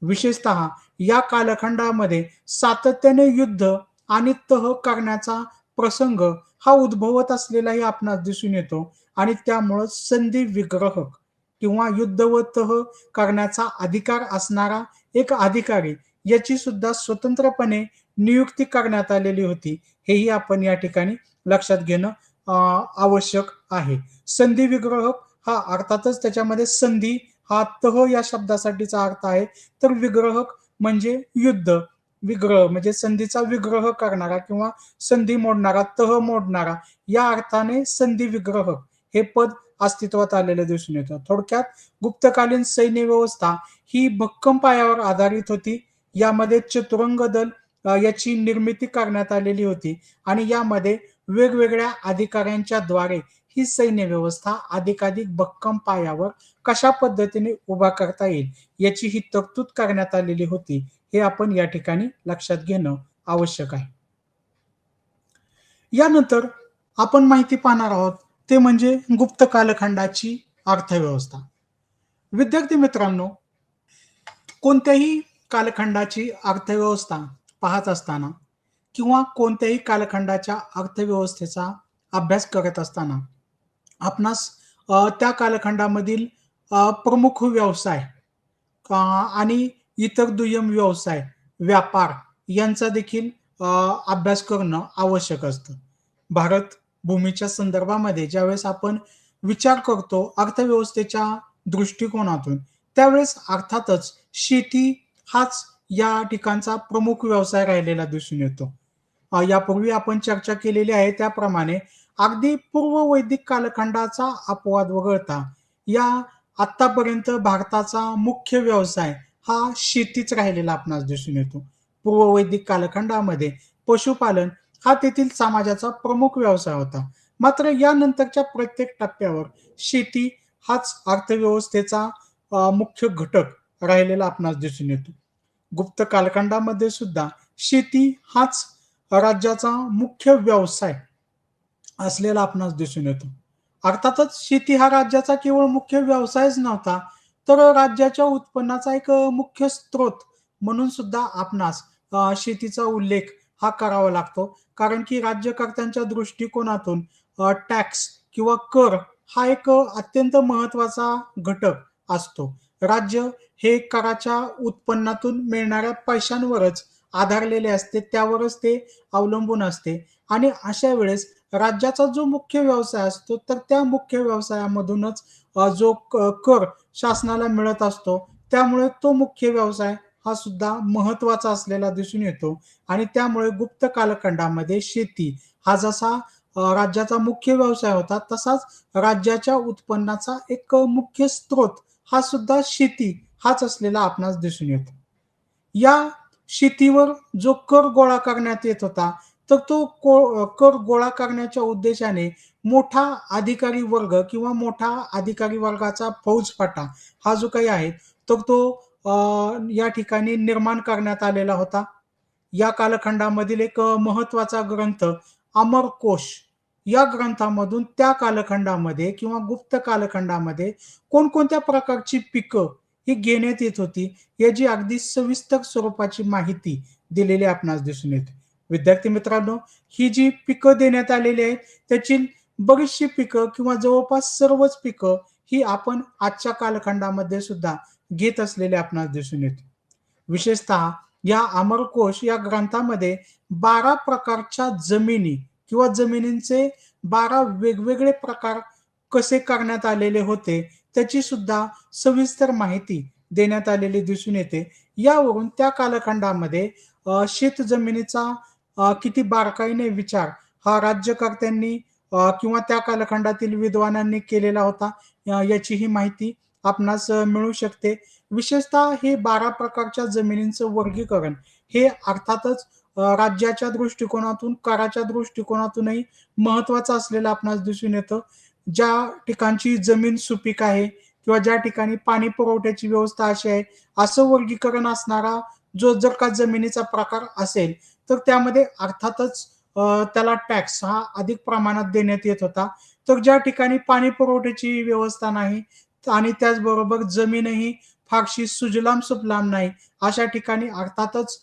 विशेषतः या कालखंडामध्ये सातत्याने युद्ध आणि तह करण्याचा प्रसंग हा उद्भवत असलेलाही आपणास दिसून येतो आणि त्यामुळं संधी विग्रहक किंवा युद्ध व तह करण्याचा अधिकार असणारा एक अधिकारी याची सुद्धा स्वतंत्रपणे नियुक्ती करण्यात आलेली होती. हेही आपण या ठिकाणी लक्षात घेणं आवश्यक आहे. संधी विग्रहक हा अर्थातच त्याच्यामध्ये संधी हा तह या शब्दासाठीचा अर्थ आहे. तर विग्रहक म्हणजे युद्ध. विग्रह म्हणजे संधीचा विग्रह करणारा किंवा संधी मोडणारा, तह मोडणारा या अर्थाने संधी विग्रहक हे पद अस्तित्वात आलेलं दिसून येतं. थोडक्यात गुप्तकालीन सैन्य व्यवस्था ही भक्कम पायावर आधारित होती. यामध्ये चतुरंग दल याची निर्मिती करण्यात आलेली होती आणि यामध्ये वेगवेगळ्या अधिकाऱ्यांच्या द्वारे ही सैन्य व्यवस्था अधिकाधिक भक्कम पायावर कशा पद्धतीने उभा करता येईल याची ही तरतूद करण्यात आलेली होती. हे आपण या ठिकाणी लक्षात घेणं आवश्यक आहे. यानंतर आपण माहिती पाहणार आहोत ते म्हणजे गुप्त कालखंडाची अर्थव्यवस्था. विद्यार्थी मित्रांनो, कोणत्याही कालखंडाची अर्थव्यवस्था पाहत असताना किंवा कोणत्याही कालखंडाच्या अर्थव्यवस्थेचा अभ्यास करत असताना आपणास त्या कालखंडामधील प्रमुख व्यवसाय आणि इतर दुय्यम व्यवसाय, व्यापार यांचा देखील अभ्यास करणं आवश्यक असतं. भारत भूमीच्या संदर्भामध्ये ज्यावेळेस आपण विचार करतो अर्थव्यवस्थेच्या दृष्टिकोनातून, त्यावेळेस अर्थातच शेती हाच या ठिकाणचा प्रमुख व्यवसाय राहिलेला दिसून येतो. यापूर्वी आपण चर्चा केलेली आहे त्याप्रमाणे अगदी पूर्व वैदिक कालखंडाचा अपवाद वगळता या आत्तापर्यंत भारताचा मुख्य व्यवसाय हा शेतीच राहिलेला आपणास दिसून येतो. पूर्व वैदिक कालखंडामध्ये पशुपालन हा तेथील समाजाचा प्रमुख व्यवसाय होता. मात्र यानंतरच्या प्रत्येक टप्प्यावर शेती हाच अर्थव्यवस्थेचा मुख्य घटक राहिलेला आपणास दिसून येतो. गुप्त कालखंडामध्ये सुद्धा शेती हाच राज्याचा मुख्य व्यवसाय असलेला आपणास दिसून येतो. अर्थातच शेती हा राज्याचा केवळ मुख्य व्यवसायच नव्हता, तर राज्याच्या उत्पन्नाचा एक मुख्य स्रोत म्हणून सुद्धा आपणास शेतीचा उल्लेख हा करावा लागतो. कारण की राज्यकर्त्यांच्या दृष्टिकोनातून टॅक्स किंवा कर हा एक अत्यंत महत्त्वाचा घटक असतो. राज्य हे कराच्या उत्पन्नातून मिळणाऱ्या पैशांवरच आधारलेले असते, त्यावरच ते अवलंबून असते आणि अशा वेळेस राज्याचा जो मुख्य व्यवसाय असतो, तर त्या मुख्य व्यवसायामधूनच जो कर शासनाला मिळत असतो, त्यामुळे तो मुख्य व्यवसाय हा सुद्धा महत्त्वाचा असलेला दिसून येतो आणि त्यामुळे गुप्त कालखंडामध्ये शेती हा जसा राज्याचा मुख्य व्यवसाय होता, तसाच राज्याच्या उत्पन्नाचा एक मुख्य स्रोत हा सुद्धा शेती हाच असलेला आपणास दिसून येतो. या शेतीवर जो कर गोळा करण्यात येत होता, तर तो कर गोळा करण्याच्या उद्देशाने मोठा अधिकारी वर्ग किंवा मोठा अधिकारी वर्गाचा फौजफाटा हा जो काही आहे, तर तो या ठिकाणी निर्माण करण्यात आलेला होता. या कालखंडामधील एक महत्त्वाचा ग्रंथ अमरकोश या ग्रंथामधून त्या कालखंडामध्ये किंवा गुप्त कालखंडामध्ये कोणकोणत्या प्रकारची पिकं ही घेण्यात येत होती, याची अगदी सविस्तर स्वरूपाची माहिती दिलेली आपणास दिसून येते. विद्यार्थी मित्रांनो, ही जी पिकं देण्यात आलेली आहेत, त्याची बरीचशी पिकं किंवा जवळपास सर्वच पिकं ही आपण आजच्या कालखंडामध्ये सुद्धा घेत असलेले आपणास दिसून येते. विशेषतः या अमरकोश या ग्रंथामध्ये 12 प्रकारच्या जमिनी किंवा जमिनींचे 12 वेगवेगळे प्रकार कसे करण्यात आलेले होते, त्याची सुद्धा सविस्तर माहिती देण्यात आलेली दिसून येते. यावरून त्या कालखंडामध्ये शेत जमिनीचा किती बारकाईने विचार हा राज्यकर्त्यांनी किंवा त्या कालखंडातील विद्वानांनी केलेला होता, याचीही माहिती आपणास मिळू शकते. विशेषतः हे 12 प्रकारच्या जमिनींचं वर्गीकरण हे अर्थातच राज्याच्या दृष्टिकोनातून, कराच्या दृष्टिकोनातूनही महत्त्वाचं असलेलं आपणास दिसून येतं. ज्या ठिकाणची जमीन सुपीक आहे किंवा ज्या ठिकाणी पाणी पुरवठ्याची व्यवस्था अशी आहे, असं वर्गीकरण असणारा जर का जमिनीचा प्रकार असेल, तर त्यामध्ये अर्थातच त्याला टॅक्स हा अधिक प्रमाणात देण्यात येत होता. तर ज्या ठिकाणी पाणी पुरवठ्याची व्यवस्था नाही आणि त्याचबरोबर जमीनही फारशी सुजलाम-सुफलाम नाही, अशा ठिकाणी अर्थातच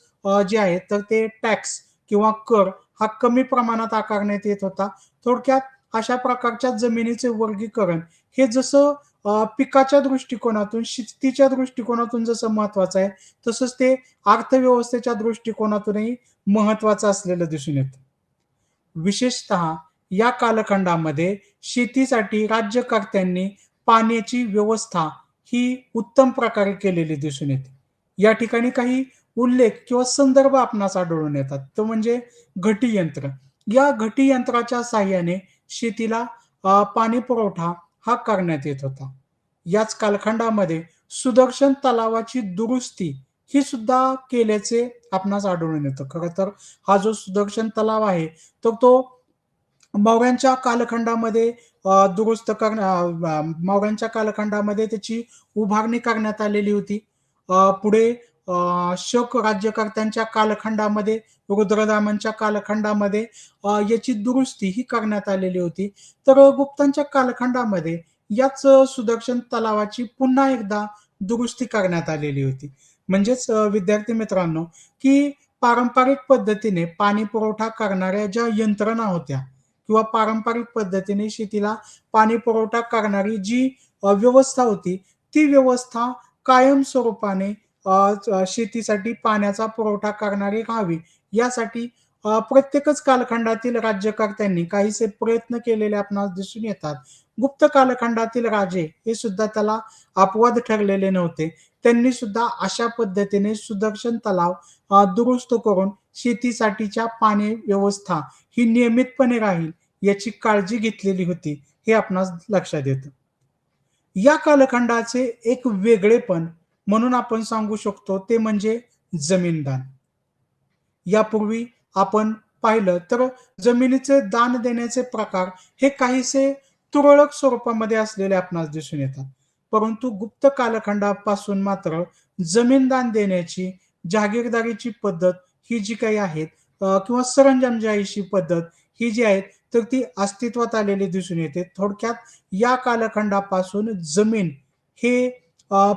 जे आहे तर ते टॅक्स किंवा कर हा कमी प्रमाणात आकारण्यात येत होता. थोडक्यात अशा प्रकारच्या जमिनीचे वर्गीकरण हे जसं पिकाच्या दृष्टिकोनातून, शेतीच्या दृष्टिकोनातून जसं महत्त्वाचं आहे, तसंच ते अर्थव्यवस्थेच्या दृष्टिकोनातूनही महत्त्वाचं असलेलं दिसून येतं. विशेषतः या कालखंडामध्ये शेतीसाठी राज्यकर्त्यांनी पाण्याची व्यवस्था ही उत्तम प्रकारे केलेली दिसून येते. या ठिकाणी काही उल्लेख किंवा संदर्भ आपणास आढळून येतात. तो म्हणजे घटी यंत्र. या घटी यंत्राच्या साहाय्याने शेतीला पाणी पुरवठा हा करण्यात येत होता. याच कालखंडामध्ये सुदर्शन तलावाची दुरुस्ती ही सुद्धा केल्याचे आपणास आढळून येतं. खरं तर हा जो सुदर्शन तलाव आहे, तर तो मौर्यांच्या कालखंडामध्ये दुरुस्त मौर्यांच्या कालखंडामध्ये त्याची उभारणी करण्यात आलेली होती. पुढे शक राज्यकर्त्यांच्या कालखंडामध्ये, रुद्रदामांच्या कालखंडामध्ये याची दुरुस्ती ही करण्यात आलेली होती. तर गुप्तांच्या कालखंडामध्ये याच सुदर्शन तलावाची पुन्हा एकदा दुरुस्ती करण्यात आलेली होती. म्हणजेच विद्यार्थी मित्रांनो, की पारंपरिक पद्धतीने पाणी पुरवठा करणाऱ्या ज्या यंत्रणा होत्या किंवा पारंपरिक पद्धतीने शेतीला पाणी पुरवठा करणारी जी व्यवस्था होती, ती व्यवस्था कायम स्वरूपाने शेतीसाठी पाण्याचा पुरवठा करणारी राहावी, यासाठी प्रत्येकच कालखंडातील राज्यकर्त्यांनी काहीसे प्रयत्न केलेले आपणास दिसून येतात. गुप्त कालखंडातील राजे हे सुद्धा त्याला अपवाद ठरलेले नव्हते. त्यांनी सुद्धा अशा पद्धतीने सुदर्शन तलाव दुरुस्त करून शेतीसाठीच्या पाणी व्यवस्था ही नियमितपणे राहील याची काळजी घेतलेली होती, हे आपणास लक्षात येतं. या कालखंडाचे एक वेगळेपण म्हणून आपण सांगू शकतो ते म्हणजे जमीनदान. यापूर्वी आपण पाहिलं तर जमिनीचे दान देण्याचे प्रकार हे काहीसे तुरळक स्वरूपामध्ये असलेले आपणास दिसून येतात. परंतु गुप्त कालखंडापासून मात्र जमीनदान देण्याची, जहागीरदारीची पद्धत ही जी काही आहे किंवा सरंजामशाहीची पद्धत ही जी आहे, तर ती अस्तित्वात आलेली दिसून येते. थोडक्यात या कालखंडापासून जमीन हे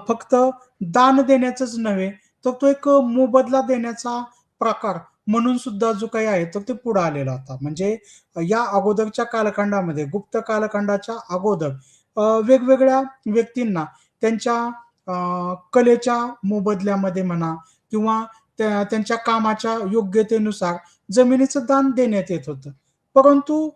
फक्त दान देण्याचंच नव्हे, तर तो एक मोबदला देण्याचा प्रकार म्हणून सुद्धा जो काही आहे, तर ते पुढे आलेला होता. म्हणजे या अगोदरच्या कालखंडामध्ये, गुप्त कालखंडाच्या अगोदर वेगवेगळ्या व्यक्तींना त्यांच्या कलेच्या मोबदल्यामध्ये म्हणा किंवा त्यांच्या कामाच्या योग्यतेनुसार जमिनीचं दान देण्यात येत होतं. परंतु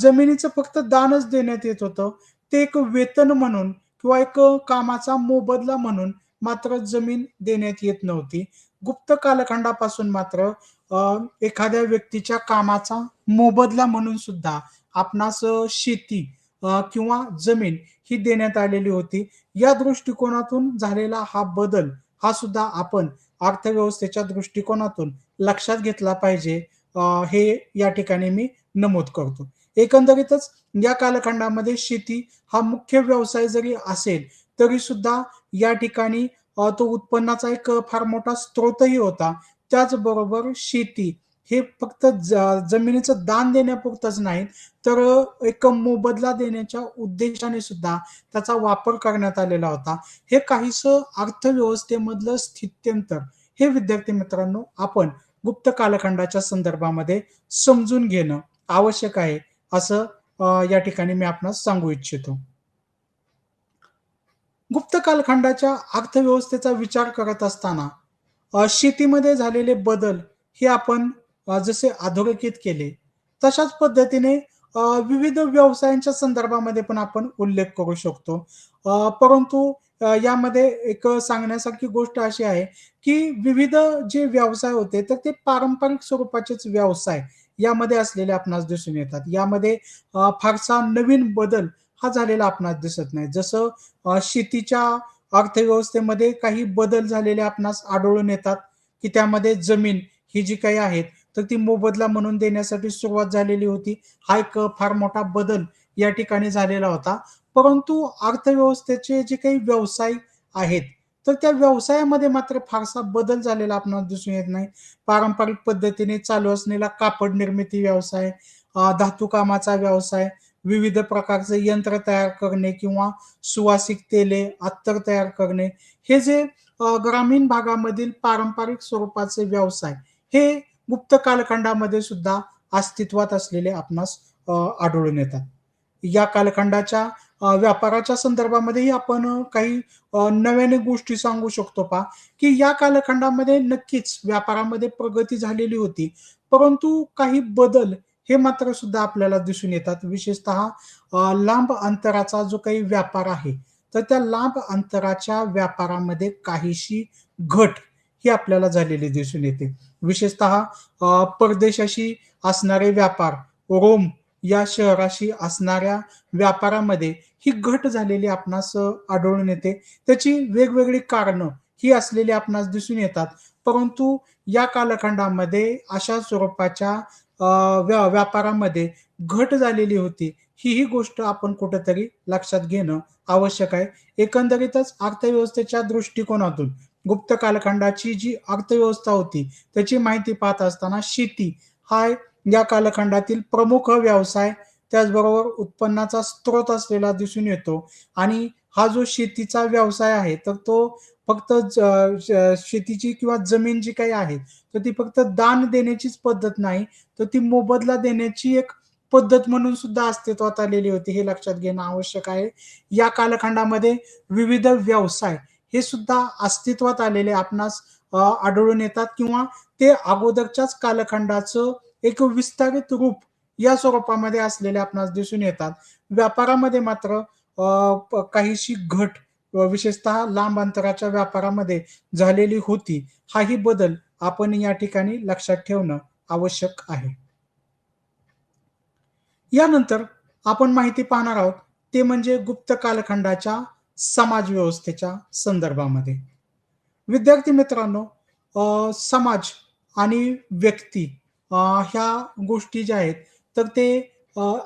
जमिनीचं फक्त दानच देण्यात येत होतं. ते एक वेतन म्हणून किंवा एक कामाचा मोबदला म्हणून मात्र जमीन देण्यात येत नव्हती. गुप्त कालखंडापासून मात्र एखाद्या व्यक्तीच्या कामाचा मोबदला म्हणून सुद्धा आपणास शेती किंवा जमीन ही देण्यात आलेली होती. या दृष्टिकोनातून झालेला हा बदल हा सुद्धा आपण अर्थव्यवस्थेच्या दृष्टिकोनातून लक्षात घेतला पाहिजे. हे या ठिकाणी मी नमूद करतो. एकंदरीतच या कालखंडामध्ये शेती हा मुख्य व्यवसाय जरी असेल, तरी सुद्धा या ठिकाणी तो उत्पन्नाचा एक फार मोठा स्रोतही होता. त्याचबरोबर शेती हे फक्त जमिनीचं दान देण्यापुरतंच नाही, तर एक मोबदला देण्याच्या उद्देशाने सुद्धा त्याचा वापर करण्यात आलेला होता. हे काहीसं अर्थव्यवस्थेमधलं स्थित्यंतर हे विद्यार्थी मित्रांनो आपण गुप्त कालखंडाच्या संदर्भामध्ये समजून घेणं आवश्यक आहे, असं या ठिकाणी मी आपणास सांगू इच्छितो. गुप्त कालखंडाच्या अर्थव्यवस्थेचा विचार करत असताना शेतीमध्ये झालेले बदल हे आपण जसे अधोरेखित केले, तशाच पद्धतीने विविध व्यवसायांच्या संदर्भामध्ये पण आपण उल्लेख करू शकतो. परंतु यामध्ये एक सांगण्यासारखी गोष्ट अशी आहे, की विविध जे व्यवसाय होते, तर ते पारंपरिक स्वरूपाचेच व्यवसाय यामध्ये असलेले आपणास दिसून येतात. यामध्ये फारसा नवीन बदल हा झालेला आपणास दिसत नाही. जसं शेतीच्या अर्थव्यवस्थेमध्ये काही बदल झालेले आपणास आढळून येतात, की त्यामध्ये जमीन ही जी काही आहे, तर ती मोबदला म्हणून देण्यासाठी सुरुवात झालेली होती. हा एक फार मोठा बदल या ठिकाणी झालेला होता. परंतु अर्थव्यवस्थेचे जे काही व्यवसाय आहेत, तर त्या व्यवसायामध्ये मात्र फारसा बदल झालेला आपणास दिसून येत नाही. पारंपरिक पद्धतीने चालू असलेला कापड निर्मिती व्यवसाय, धातू कामाचा व्यवसाय, विविध प्रकारचे यंत्र तयार करणे किंवा सुवासिक तेले, अत्तर तयार करणे, हे जे ग्रामीण भागामधील पारंपरिक स्वरूपाचे व्यवसाय, हे गुप्त कालखंडामध्ये सुद्धा अस्तित्वात असलेले आपणास आढळून येतात. या कालखंडाच्या व्यापाराच्या संदर्भामध्येही आपण काही नव्याने गोष्टी सांगू शकतो पहा, की या कालखंडामध्ये नक्कीच व्यापारामध्ये प्रगती झालेली होती. परंतु काही बदल हे मात्र सुद्धा आपल्याला दिसून येतात. विशेषतः लांब अंतराचा जो काही व्यापार आहे, तर त्या लांब अंतराच्या व्यापारामध्ये काहीशी घट ही आपल्याला झालेली दिसून येते. विशेषतः परदेशाशी असणारे व्यापार, रोम या शहराशी असणाऱ्या व्यापारामध्ये ही घट झालेली आपणास आढळून येते. त्याची वेगवेगळी कारणं ही असलेली आपणास दिसून येतात. परंतु या कालखंडामध्ये अशा स्वरूपाच्या व्यापारामध्ये घट झालेली होती. ही गोष्ट आपण कुठेतरी लक्षात घेणं आवश्यक आहे. एकंदरीतच अर्थव्यवस्थेच्या दृष्टिकोनातून गुप्त कालखंडाची जी अर्थव्यवस्था होती, त्याची माहिती पाहत असताना शेती हा या कालखंडातील प्रमुख व्यवसाय, त्याचबरोबर उत्पन्नाचा स्रोत असलेला दिसून येतो आणि हा जो शेतीचा व्यवसाय आहे, तर तो फक्त शेतीची किंवा जमीन जी काही आहे, तर ती फक्त दान देण्याचीच पद्धत नाही, तर ती मोबदला देण्याची एक पद्धत म्हणून सुद्धा अस्तित्वात आलेली होती. हे लक्षात घेणं आवश्यक आहे. या कालखंडामध्ये विविध व्यवसाय हे सुद्धा अस्तित्वात आलेले आपणास आढळून येतात किंवा ते अगोदरच्याच कालखंडाचं एक विस्तारित रूप या स्वरूपामध्ये असलेले आपणास दिसून येतात. व्यापारामध्ये मात्र काहीशी घट विशेषतः लांब अंतराच्या व्यापारामध्ये झालेली होती. हाही बदल आपण या ठिकाणी लक्षात ठेवणं आवश्यक आहे. यानंतर आपण माहिती पाहणार आहोत, ते म्हणजे गुप्त कालखंडाच्या समाज व्यवस्थेच्या संदर्भामध्ये. विद्यार्थी मित्रांनो, समाज आणि व्यक्ती अ, ह्या गोष्टी ज्या आहेत, तर ते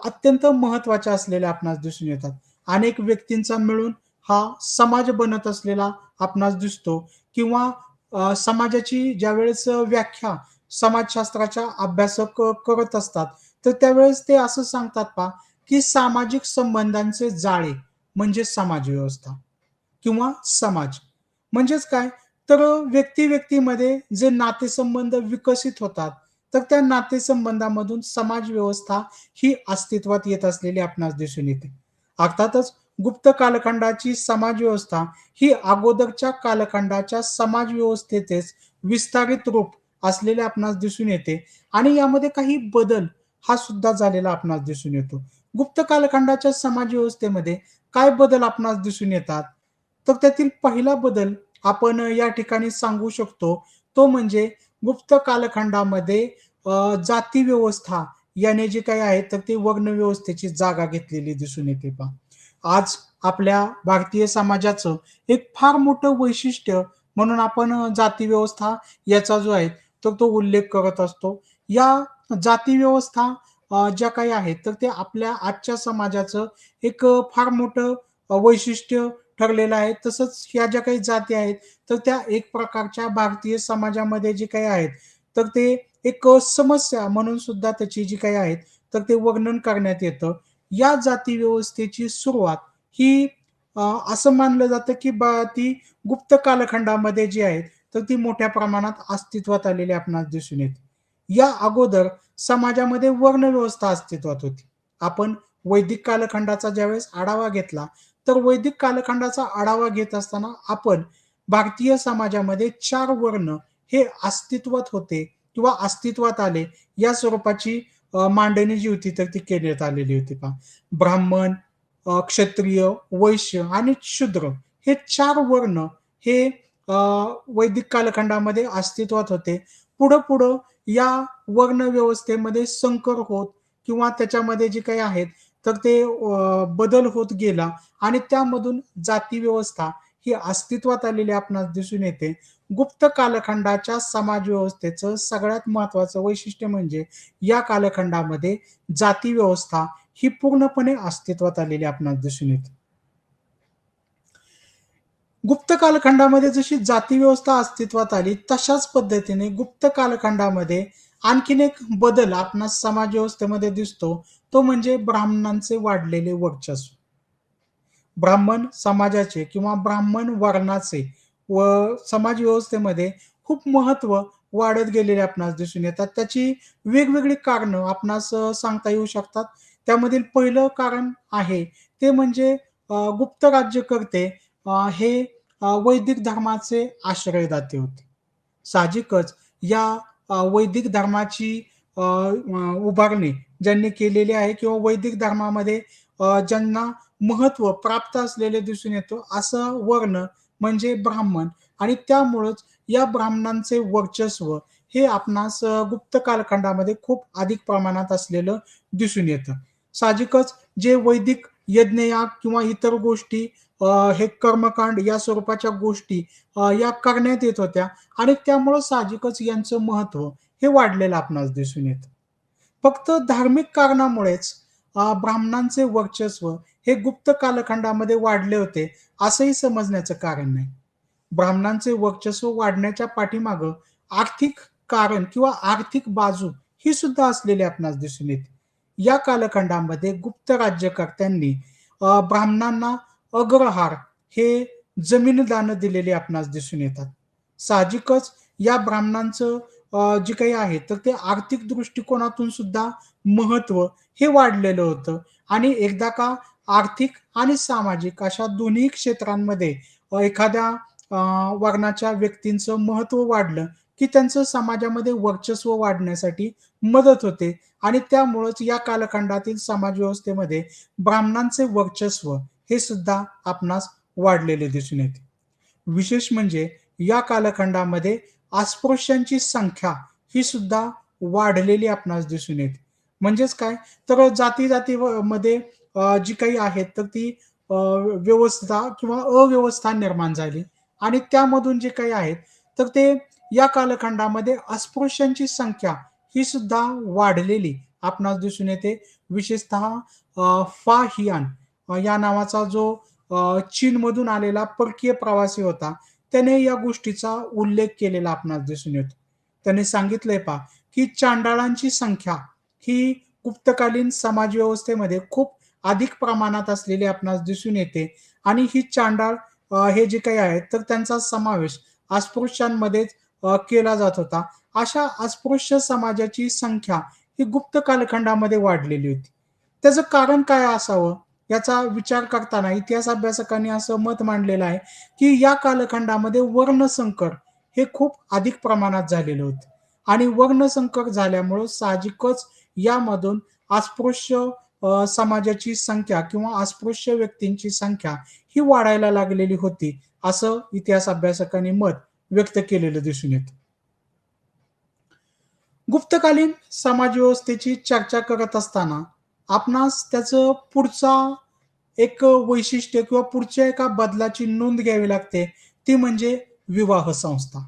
अत्यंत महत्त्वाच्या असलेल्या आपणास दिसून येतात. अनेक व्यक्तींचा मिळून हा समाज बनत असलेला आपणास दिसतो किंवा समाजाची ज्यावेळेस व्याख्या समाजशास्त्राच्या अभ्यासक करत असतात, तर त्यावेळेस ते असं सांगतात पहा, की सामाजिक संबंधांचे जाळे म्हणजे समाज व्यवस्था किंवा समाज. म्हणजेच काय? तर व्यक्ती-व्यक्तीमध्ये जे नातेसंबंध विकसित होतात, तर त्या नातेसंबंधामधून समाज व्यवस्था ही अस्तित्वात येत असलेली आपणास दिसून येते. अर्थातच गुप्त कालखंडाची समाज व्यवस्था ही अगोदरच्या कालखंडाच्या समाज व्यवस्थेचेच विस्तारित रूप असलेले आपणास दिसून येते आणि यामध्ये काही बदल हा सुद्धा झालेला आपणास दिसून येतो. गुप्त कालखंडाच्या समाज व्यवस्थेमध्ये काय बदल आपणास दिसून येतात? तर त्यातील पहिला बदल आपण या ठिकाणी सांगू शकतो, तो म्हणजे गुप्त कालखंडामध्ये जाती व्यवस्था याने जे काही आहे, तर ते वर्ण व्यवस्थेची जागा घेतलेली दिसून येते पहा. आज आपल्या भारतीय समाजाचं एक फार मोठं वैशिष्ट्य म्हणून आपण जाती व्यवस्था याचा जो आहे, तर तो उल्लेख करत असतो. या जाती व्यवस्था ज्या काही आहेत, तर ते आपल्या आजच्या समाजाचं एक फार मोठं वैशिष्ट्य ठरलेलं आहे. तसंच ह्या ज्या काही जाती आहेत, तर त्या एक प्रकारच्या भारतीय समाजामध्ये जे काही आहेत, तर ते एक समस्या म्हणून सुद्धा त्याची जी काही आहेत, तर ते वर्णन करण्यात येतं. या जाती व्यवस्थेची सुरुवात ही असं मानलं जातं, की ती गुप्त कालखंडामध्ये जी आहे, तर ती मोठ्या प्रमाणात अस्तित्वात आलेली आपणास दिसून येते. या अगोदर समाजामध्ये वर्णव्यवस्था अस्तित्वात होती. आपण वैदिक कालखंडाचा ज्यावेळेस आढावा घेतला, तर वैदिक कालखंडाचा आढावा घेत असताना आपण भारतीय समाजामध्ये 4 वर्ण हे अस्तित्वात होते किंवा अस्तित्वात आले या स्वरूपाची मांडणी जी होती तर ती करण्यात आलेली होती पहा. ब्राह्मण, क्षत्रिय, वैश्य आणि शूद्र हे 4 वर्ण हे वैदिक कालखंडामध्ये अस्तित्वात होते. पुढं-पुढं या वर्ण व्यवस्थेमध्ये संकर होत किंवा त्याच्यामध्ये जे काही आहेत, तर ते बदल होत गेला आणि त्यामधून जाती व्यवस्था ही अस्तित्वात आलेली आपणास दिसून येते. गुप्त कालखंडाच्या समाज व्यवस्थेचं सगळ्यात महत्त्वाचं वैशिष्ट्य म्हणजे या कालखंडामध्ये जाती व्यवस्था ही पूर्णपणे अस्तित्वात आलेली आपणास दिसून येते. गुप्त कालखंडामध्ये जशी जाती व्यवस्था अस्तित्वात आली, तशाच पद्धतीने गुप्त कालखंडामध्ये आणखीन एक बदल आपणास समाज व्यवस्थेमध्ये दिसतो, तो म्हणजे ब्राह्मणांचे वाढलेले वर्चस्व. ब्राह्मण समाजाचे किंवा ब्राह्मण वर्णाचे व समाज व्यवस्थेमध्ये खूप महत्त्व वाढत गेलेले आपणास दिसून येतात. त्याची वेगवेगळी कारणं आपणास सांगता येऊ शकतात. त्यामधील पहिलं कारण आहे ते म्हणजे गुप्त राज्यकर्ते हे वैदिक धर्माचे आश्रयदाते होते. साहजिकच या वैदिक धर्माची उभारणी ज्यांनी केलेली आहे किंवा वैदिक धर्मामध्ये ज्यांना महत्त्व प्राप्त असलेले दिसून येतो, असं वर्ण म्हणजे ब्राह्मण आणि त्यामुळंच या ब्राह्मणांचे वर्चस्व हे आपणास गुप्त कालखंडामध्ये खूप अधिक प्रमाणात असलेलं दिसून येतं. साहजिकच जे वैदिक यज्ञयाग किंवा इतर गोष्टी हे कर्मकांड या स्वरूपाच्या गोष्टी या करण्यात येत होत्या आणि त्यामुळं साहजिकच यांचं महत्त्व हे वाढलेलं आपणास दिसून येतं. फक्त धार्मिक कारणामुळेच ब्राह्मणांचे वर्चस्व हे गुप्त कालखंडामध्ये वाढले होते, असंही समजण्याचं कारण नाही. ब्राह्मणांचे वर्चस्व वाढण्याच्या पाठीमागं आर्थिक कारण किंवा आर्थिक बाजू ही सुद्धा असलेली आपणास दिसून येते. या कालखंडामध्ये गुप्त राज्यकर्त्यांनी ब्राह्मणांना अग्रहार हे जमीन दान दिलेले आपणास दिसून येतात. साहजिकच या ब्राह्मणांचं जे काही आहे तर ते आर्थिक दृष्टिकोनातून सुद्धा महत्त्व हे वाढलेलं होतं आणि एकदा का आर्थिक आणि सामाजिक अशा दोन्ही क्षेत्रांमध्ये एखाद्या वर्णाच्या व्यक्तींचं महत्त्व वाढलं, की त्यांचं समाजामध्ये वर्चस्व वाढण्यासाठी मदत होते आणि त्यामुळंच या कालखंडातील समाज व्यवस्थेमध्ये ब्राह्मणांचे वर्चस्व हे सुद्धा आपणास वाढलेले दिसून येते. विशेष म्हणजे या कालखंडामध्ये अस्पृश्यांची संख्या ही सुद्धा वाढलेली आपणास दिसून येते. म्हणजेच काय? तर जाती-जाती मध्ये जी काही आहेत तर ती व्यवस्था किंवा अव्यवस्था निर्माण झाली आणि त्यामधून जे काही आहेत तर ते या कालखंडामध्ये अस्पृश्यांची संख्या ही सुद्धा वाढलेली आपणास दिसून येते. विशेषतः फा हियान या नावाचा जो चीनमधून आलेला परकीय प्रवासी होता, त्याने या गोष्टीचा उल्लेख केलेला आपणास दिसून येतो. त्याने सांगितलंय पहा, की चांडाळांची संख्या ही गुप्तकालीन समाज व्यवस्थेमध्ये खूप अधिक प्रमाणात असलेली आपणास दिसून येते आणि ही चांडाळ हे जे काही आहेत, तर त्यांचा समावेश अस्पृश्यांमध्येच केला जात होता. अशा अस्पृश्य समाजाची संख्या ही गुप्त कालखंडामध्ये वाढलेली होती. त्याचं कारण काय असावं? याचा विचार करताना इतिहास अभ्यासकांनी असं मत मांडलेलं आहे, की या कालखंडामध्ये वर्णसंकर हे खूप अधिक प्रमाणात झालेलं होतं आणि वर्णसंकर झाल्यामुळं साहजिकच यामधून अस्पृश्य समाजाची संख्या किंवा अस्पृश्य व्यक्तींची संख्या ही वाढायला लागलेली होती, असं इतिहास अभ्यासकांनी मत व्यक्त केलेलं दिसून येतं. गुप्तकालीन समाजव्यवस्थेची चर्चा करत असताना आपणास त्याचं पुढचा एक वैशिष्ट्य किंवा पुढच्या एका बदलाची नोंद घ्यावी लागते, ती म्हणजे विवाह संस्था.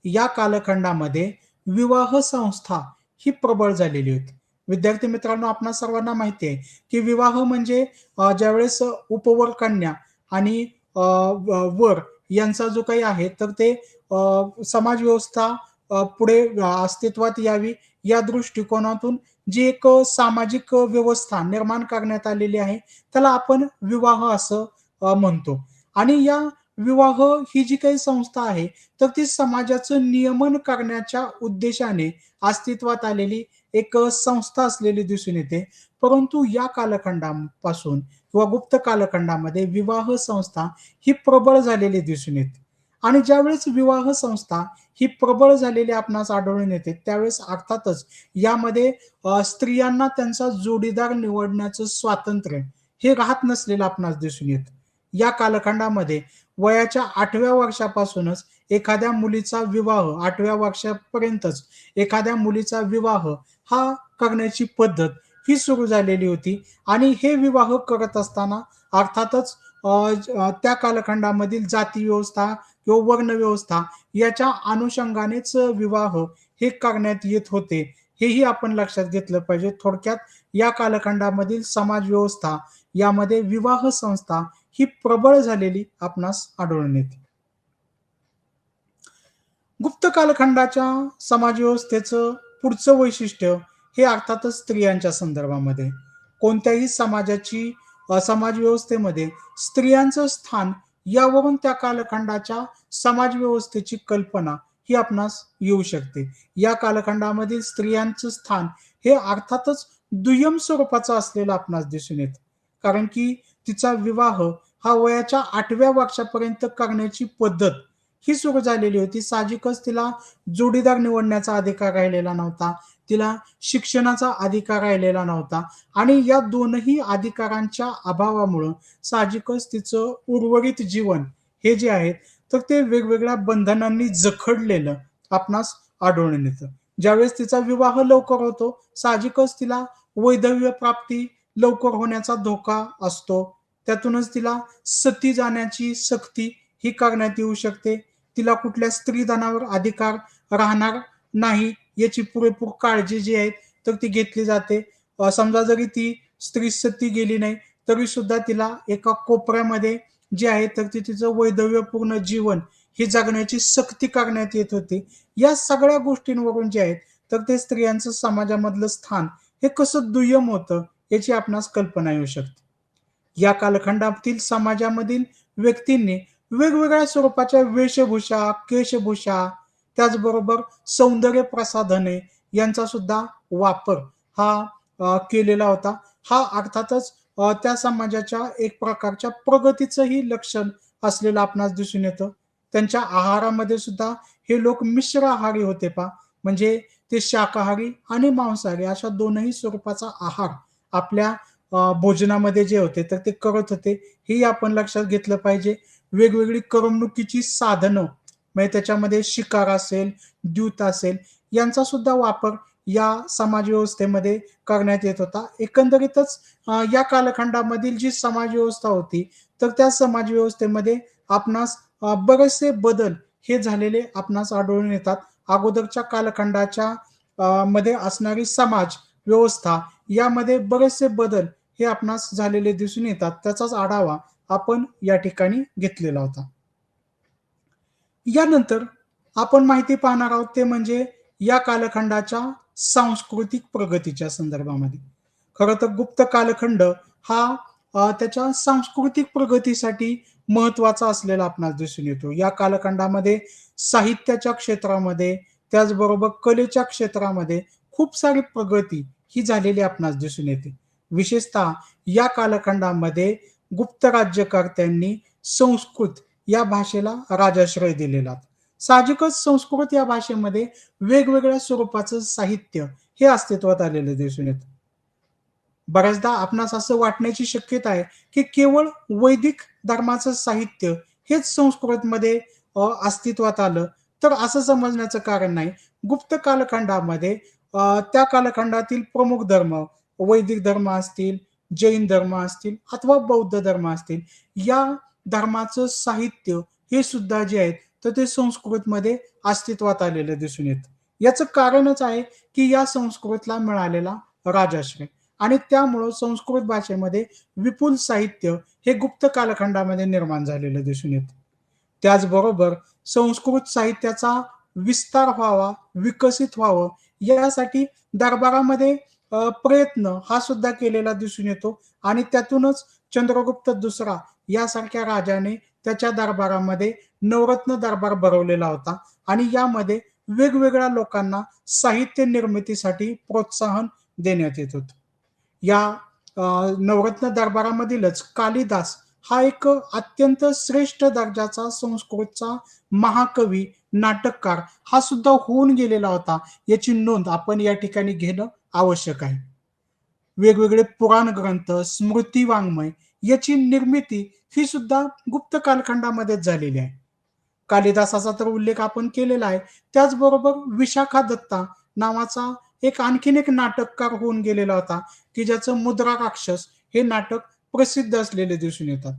या कालखंडामध्ये विवाह संस्था ही प्रबळ झालेली होती. विद्यार्थी मित्रांनो, आपणा सर्वांना माहिती आहे, की विवाह म्हणजे ज्यावेळेस उपवर कन्या आणि वर यांचा जो काही आहे, तर ते समाज व्यवस्था पुढे अस्तित्वात यावी या दृष्टिकोनातून जी एक सामाजिक व्यवस्था निर्माण करण्यात आलेली आहे, त्याला आपण विवाह असं म्हणतो. आणि या विवाह ही जी काही संस्था आहे, तर ती समाजाचं नियमन करण्याच्या उद्देशाने अस्तित्वात आलेली एक संस्था असलेली दिसून येते. परंतु या कालखंडापासून किंवा गुप्त कालखंडामध्ये विवाह संस्था ही प्रबळ झालेली दिसून येते. आणि ज्यावेळेस विवाह संस्था ही प्रबळ झालेली आपणास आढळून येते, त्यावेळेस अर्थातच यामध्ये स्त्रियांना त्यांचा जोडीदार निवडण्याचं स्वातंत्र्य हे राहत नसलेलं आपणास दिसून येतं. या कालखंडामध्ये वयाच्या 8व्या वर्षापासूनच एखाद्या मुलीचा विवाह 8व्या वर्षापर्यंतच एखाद्या मुलीचा विवाह हा करण्याची पद्धत ही सुरू झालेली होती आणि हे विवाह करत असताना अर्थातच त्या कालखंडामधील जाती व्यवस्था किंवा वर्ण व्यवस्था याच्या अनुषंगानेच विवाह हे करण्यात येत होते. हेही आपण लक्षात घेतलं पाहिजे. थोडक्यात या कालखंडामधील समाज व्यवस्था यामध्ये विवाह संस्था ही प्रबळ झालेली आपणास आढळून येते. गुप्त कालखंडाच्या समाजव्यवस्थेचं पुढचं वैशिष्ट्य हे अर्थातच स्त्रियांच्या संदर्भामध्ये. कोणत्याही समाजव्यवस्थेमध्ये स्त्रियांचं स्थान यावरून त्या कालखंडाच्या समाजव्यवस्थेची कल्पना ही आपणास येऊ शकते. या कालखंडामधील स्त्रियांचं स्थान हे अर्थातच दुय्यम स्वरूपाचं असलेलं आपणास दिसून येतं. कारण की तिचा विवाह हा वयाच्या 8व्या वर्षापर्यंत करण्याची पद्धत ही सुरू झालेली होती. साहजिकच तिला जोडीदार निवडण्याचा अधिकार राहिलेला नव्हता. तिला शिक्षणाचा अधिकार राहिलेला नव्हता आणि या दोनही अधिकारांच्या अभावामुळं साहजिकच तिचं उर्वरित जीवन हे जे आहे, तर ते वेगवेगळ्या बंधनांनी जखडलेलं आपणास आढळून येतं. ज्यावेळेस तिचा विवाह लवकर होतो, साहजिकच तिला वैधव्य प्राप्ती लवकर होण्याचा धोका असतो. त्यातूनच तिला सती जाण्याची सक्ती ही करण्यात येऊ शकते. तिला कुठल्या स्त्रीधनावर अधिकार राहणार नाही याची पुरेपूर काळजी जी आहे तर ती घेतली जाते. समजा जरी ती स्त्री सती गेली नाही तरी सुद्धा तिला एका कोपऱ्यामध्ये जे आहे तर ती तिचं वैधव्यपूर्ण जीवन हे जगण्याची सक्ती करण्यात येत होती. या सगळ्या गोष्टींवरून जे आहेत तर ते स्त्रियांचं समाजामधलं स्थान हे कसं दुय्यम होतं याची आपणास कल्पना येऊ शकते. या कालखंडातील समाजामधील व्यक्तींनी वेगवेगळ्या स्वरूपाच्या वेशभूषा, केशभूषा, त्याचबरोबर सौंदर्य प्रसाधने यांचा सुद्धा वापर हा केलेला होता. हा अर्थातच त्या समाजाच्या एक प्रकारच्या प्रगतीचंही लक्षण असलेलं आपणास दिसून येतं. त्यांच्या आहारामध्ये सुद्धा हे लोक मिश्र आहारी होते पहा. म्हणजे ते शाकाहारी आणि मांसाहारी अशा दोनही स्वरूपाचा आहार आपल्या भोजनामध्ये जे होते तर ते करत होते. हेही आपण लक्षात घेतलं पाहिजे. वेगवेगळी करमणुकीची साधनं म्हणजे त्याच्यामध्ये शिकार असेल, द्यूत असेल यांचा सुद्धा वापर या समाजव्यवस्थेमध्ये करण्यात येत होता. एकंदरीतच या कालखंडामधील जी समाजव्यवस्था होती, तर त्या समाजव्यवस्थेमध्ये आपणास बरेचसे बदल हे झालेले आपणास आढळून येतात. अगोदरच्या कालखंडाच्या मध्ये असणारी समाज व्यवस्था यामध्ये बरेचसे बदल हे आपणास झालेले दिसून येतात. त्याचाच आढावा आपण या ठिकाणी घेतलेला होता. यानंतर आपण माहिती पाहणार आहोत ते म्हणजे या कालखंडाच्या सांस्कृतिक प्रगतीच्या संदर्भामध्ये. खरं तर गुप्त कालखंड हा त्याच्या सांस्कृतिक प्रगतीसाठी महत्वाचा असलेला आपणास दिसून येतो. या कालखंडामध्ये साहित्याच्या क्षेत्रामध्ये, त्याचबरोबर कलेच्या क्षेत्रामध्ये खूप सारी प्रगती ही झालेली आपणास दिसून येते. विशेषतः या कालखंडामध्ये गुप्त राज्यकर्त्यांनी संस्कृत या भाषेला राजाश्रय दिलेला. साहजिकच संस्कृत या भाषेमध्ये वेगवेगळ्या स्वरूपाचं साहित्य हे अस्तित्वात आलेलं दिसून येतं. बऱ्याचदा आपणास असं वाटण्याची शक्यता आहे, की केवळ वैदिक धर्माचं साहित्य हेच संस्कृतमध्ये अस्तित्वात आलं, तर असं समजण्याचं कारण नाही. गुप्त कालखंडामध्ये त्या कालखंडातील प्रमुख धर्म, वैदिक धर्म असतील, जैन धर्म असतील अथवा बौद्ध धर्म असतील, या धर्माचं साहित्य हे सुद्धा जे आहेत, तर ते संस्कृतमध्ये अस्तित्वात आलेलं दिसून येतं. याचं कारणच आहे, की या संस्कृतला मिळालेला राजाश्रय आणि त्यामुळं संस्कृत भाषेमध्ये विपुल साहित्य हे गुप्त कालखंडामध्ये निर्माण झालेलं दिसून येतं. त्याचबरोबर संस्कृत साहित्याचा विस्तार व्हावा, विकसित व्हावं यासाठी दरबारामध्ये प्रयत्न हा सुद्धा केलेला दिसून येतो आणि त्यातूनच चंद्रगुप्त दुसरा यासारख्या राजाने त्याच्या दरबारामध्ये नवरत्न दरबार भरवलेला होता आणि यामध्ये वेगवेगळ्या लोकांना साहित्य निर्मितीसाठी प्रोत्साहन देण्यात येत होतं. या नवरत्न दरबारामधीलच कालिदास हा एक अत्यंत श्रेष्ठ दर्जाचा संस्कृतचा महाकवी, नाटककार हा सुद्धा होऊन गेलेला होता. याची नोंद आपण या ठिकाणी घेणं आवश्यक आहे. वेगवेगळे पुराण ग्रंथ, स्मृती वाङ्मय याची निर्मिती ही सुद्धा गुप्त कालखंडामध्येच झालेली आहे. कालिदासाचा तर उल्लेख आपण केलेला आहे. त्याचबरोबर विशाखा दत्ता नावाचा आणखीन एक नाटककार होऊन गेलेला होता, की ज्याचं मुद्रा राक्षस हे नाटक प्रसिद्ध असलेले दिसून येतात.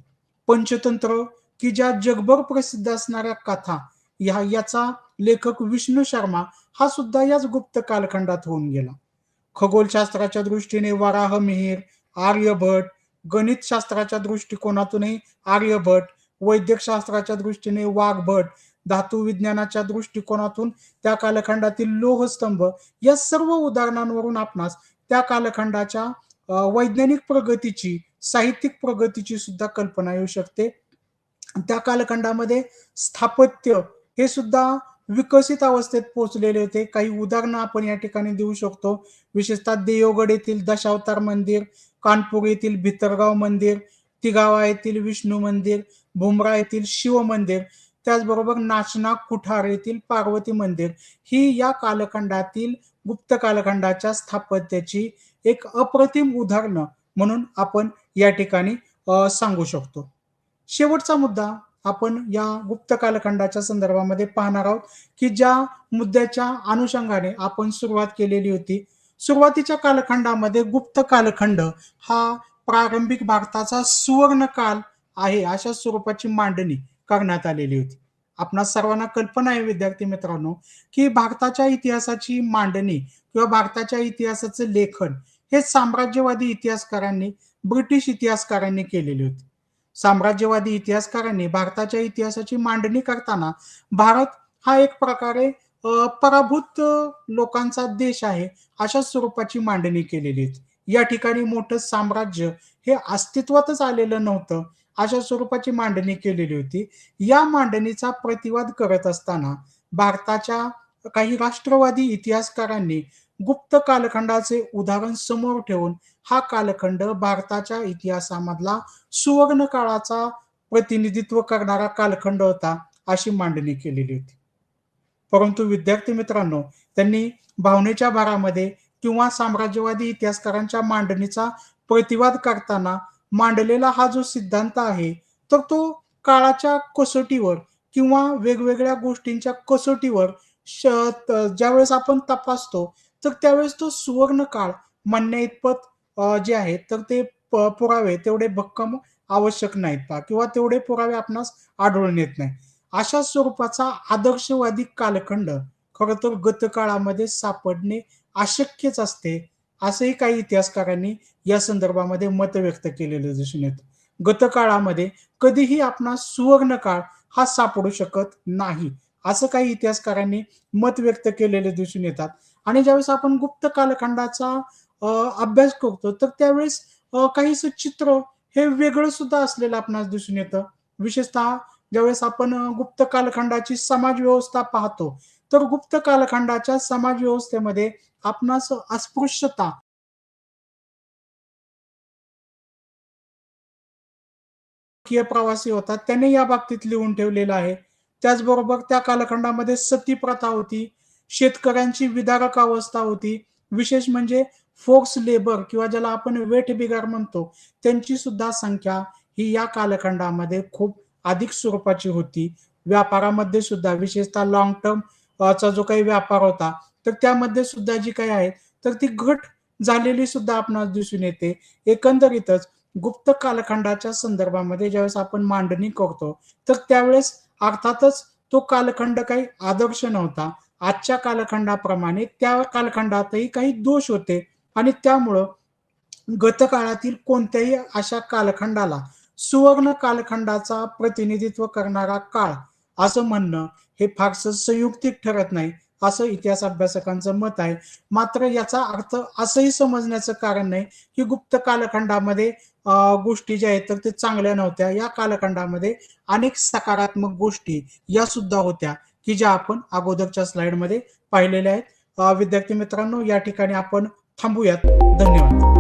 पंचतंत्र, की ज्या जगभर प्रसिद्ध असणाऱ्या कथा याचा लेखक विष्णू शर्मा हा सुद्धा याच गुप्त कालखंडात होऊन गेला. खगोलशास्त्राच्या दृष्टीने वराह मिहीर, आर्यभट, गणितशास्त्राच्या दृष्टिकोनातूनही आर्यभट, वैद्यकशास्त्राच्या दृष्टीने वाघभट, धातू विज्ञानाच्या दृष्टिकोनातून त्या कालखंडातील लोहस्तंभ या सर्व उदाहरणांवरून आपणास त्या कालखंडाच्या वैज्ञानिक प्रगतीची, साहित्यिक प्रगतीची सुद्धा कल्पना येऊ शकते. त्या कालखंडामध्ये स्थापत्य हे सुद्धा विकसित अवस्थेत पोहोचलेले होते. काही उदाहरणं आपण या ठिकाणी देऊ शकतो. विशेषतः देवगड येथील दशावतार मंदिर, कानपूर येथील भितरगाव मंदिर, तिगावा येथील विष्णू मंदिर, भुमरा येथील शिव मंदिर, त्याचबरोबर नाचना कुठार येथील पार्वती मंदिर ही या कालखंडातील गुप्त कालखंडाच्या स्थापत्याची एक अप्रतिम उदाहरणं म्हणून आपण या ठिकाणी सांगू शकतो. शेवटचा मुद्दा आपण या गुप्त कालखंडाच्या संदर्भामध्ये पाहणार आहोत, की ज्या मुद्द्याच्या अनुषंगाने आपण सुरुवात केलेली होती. सुरुवातीच्या कालखंडामध्ये गुप्त कालखंड हा प्रारंभिक भारताचा सुवर्ण काल आहे अशा स्वरूपाची मांडणी करण्यात आलेली होती. आपणा सर्वांना कल्पना आहे विद्यार्थी मित्रांनो, की भारताच्या इतिहासाची मांडणी किंवा भारताच्या इतिहासाचं लेखन हे साम्राज्यवादी इतिहासकारांनी, ब्रिटिश इतिहासकारांनी केलेले होते. साम्राज्यवादी इतिहासकारांनी भारताच्या इतिहासाची मांडणी करताना भारत हा एक प्रकारे पराभूत लोकांचा देश आहे अशा स्वरूपाची मांडणी केलेली होती. या ठिकाणी मोठं साम्राज्य हे अस्तित्वातच आलेलं नव्हतं अशा स्वरूपाची मांडणी केलेली होती. या मांडणीचा प्रतिवाद करत असताना भारताच्या काही राष्ट्रवादी इतिहासकारांनी गुप्त कालखंडाचे उदाहरण समोर ठेवून हा कालखंड भारताच्या इतिहासामधला सुवर्ण काळाचा प्रतिनिधित्व करणारा कालखंड होता अशी मांडणी केलेली होती. परंतु विद्यार्थी मित्रांनो, त्यांनी भावनेच्या भरामध्ये किंवा साम्राज्यवादी इतिहासकारांच्या मांडणीचा प्रतिवाद करताना मांडलेला हा जो सिद्धांत आहे, तर तो काळाच्या कसोटीवर किंवा वेगवेगळ्या गोष्टींच्या कसोटीवर ज्यावेळेस आपण तपासतो, तर त्यावेळेस तो सुवर्ण काळ म्हणण्या इतपत जे आहेत, तर ते पुरावे तेवढे भक्कम आवश्यक नाहीत पहा किंवा तेवढे पुरावे आपणास आढळून येत नाही. अशा स्वरूपाचा आदर्शवादी कालखंड खरं तर गतकाळामध्ये सापडणे अशक्यच असते, असंही काही इतिहासकारांनी या संदर्भामध्ये मत व्यक्त केलेलं दिसून येतं. गतकाळामध्ये कधीही आपणास सुवर्ण काळ हा सापडू शकत नाही, असं काही इतिहासकारांनी मत व्यक्त केलेले दिसून येतात. आणि ज्यावेळेस आपण गुप्त कालखंडाचा अभ्यास करतो, तर त्यावेळेस काहीसं चित्र हे वेगळं सुद्धा असलेलं आपणास दिसून येतं. विशेषतः ज्यावेळेस आपण गुप्त कालखंडाची समाज व्यवस्था पाहतो, तर गुप्त कालखंडाच्या समाज व्यवस्थेमध्ये आपणास अस्पृश्यता प्रवासी होतात त्यांनी या बाबतीत लिहून ठेवलेलं आहे. त्याचबरोबर त्या कालखंडामध्ये सती प्रथा होती, शेतकऱ्यांची विदारक अवस्था होती. विशेष म्हणजे फोर्स लेबर किंवा ज्याला आपण वेठबिगार म्हणतो, त्यांची सुद्धा संख्या ही या कालखंडामध्ये खूप अधिक स्वरूपाची होती. व्यापारामध्ये सुद्धा विशेषतः लाँग टर्म चा जो काही व्यापार होता, तर त्यामध्ये सुद्धा जी काही आहे, तर ती घट झालेली सुद्धा आपणास दिसून येते. एकंदरीतच गुप्त कालखंडाच्या संदर्भामध्ये ज्यावेळेस आपण मांडणी करतो, तर त्यावेळेस अर्थातच तो कालखंड काही आदर्श नव्हता. आजच्या कालखंडाप्रमाणे त्या कालखंडातही काही दोष होते आणि त्यामुळं गतकाळातील कोणत्याही अशा कालखंडाला सुवर्ण कालखंडाचा प्रतिनिधित्व करणारा काळ असं म्हणणं हे फारसं संयुक्तिक ठरत नाही, असं इतिहास अभ्यासकांचं मत आहे. मात्र याचा अर्थ असंही समजण्याचं कारण नाही, की गुप्त कालखंडामध्ये गोष्टी ज्या आहेत तर ते चांगल्या नव्हत्या. या कालखंडामध्ये अनेक सकारात्मक गोष्टी या सुद्धा होत्या, की ज्या आपण अगोदरच्या स्लाइडमध्ये पाहिलेल्या आहेत. विद्यार्थी मित्रांनो, या ठिकाणी आपण थांबूयात. धन्यवाद.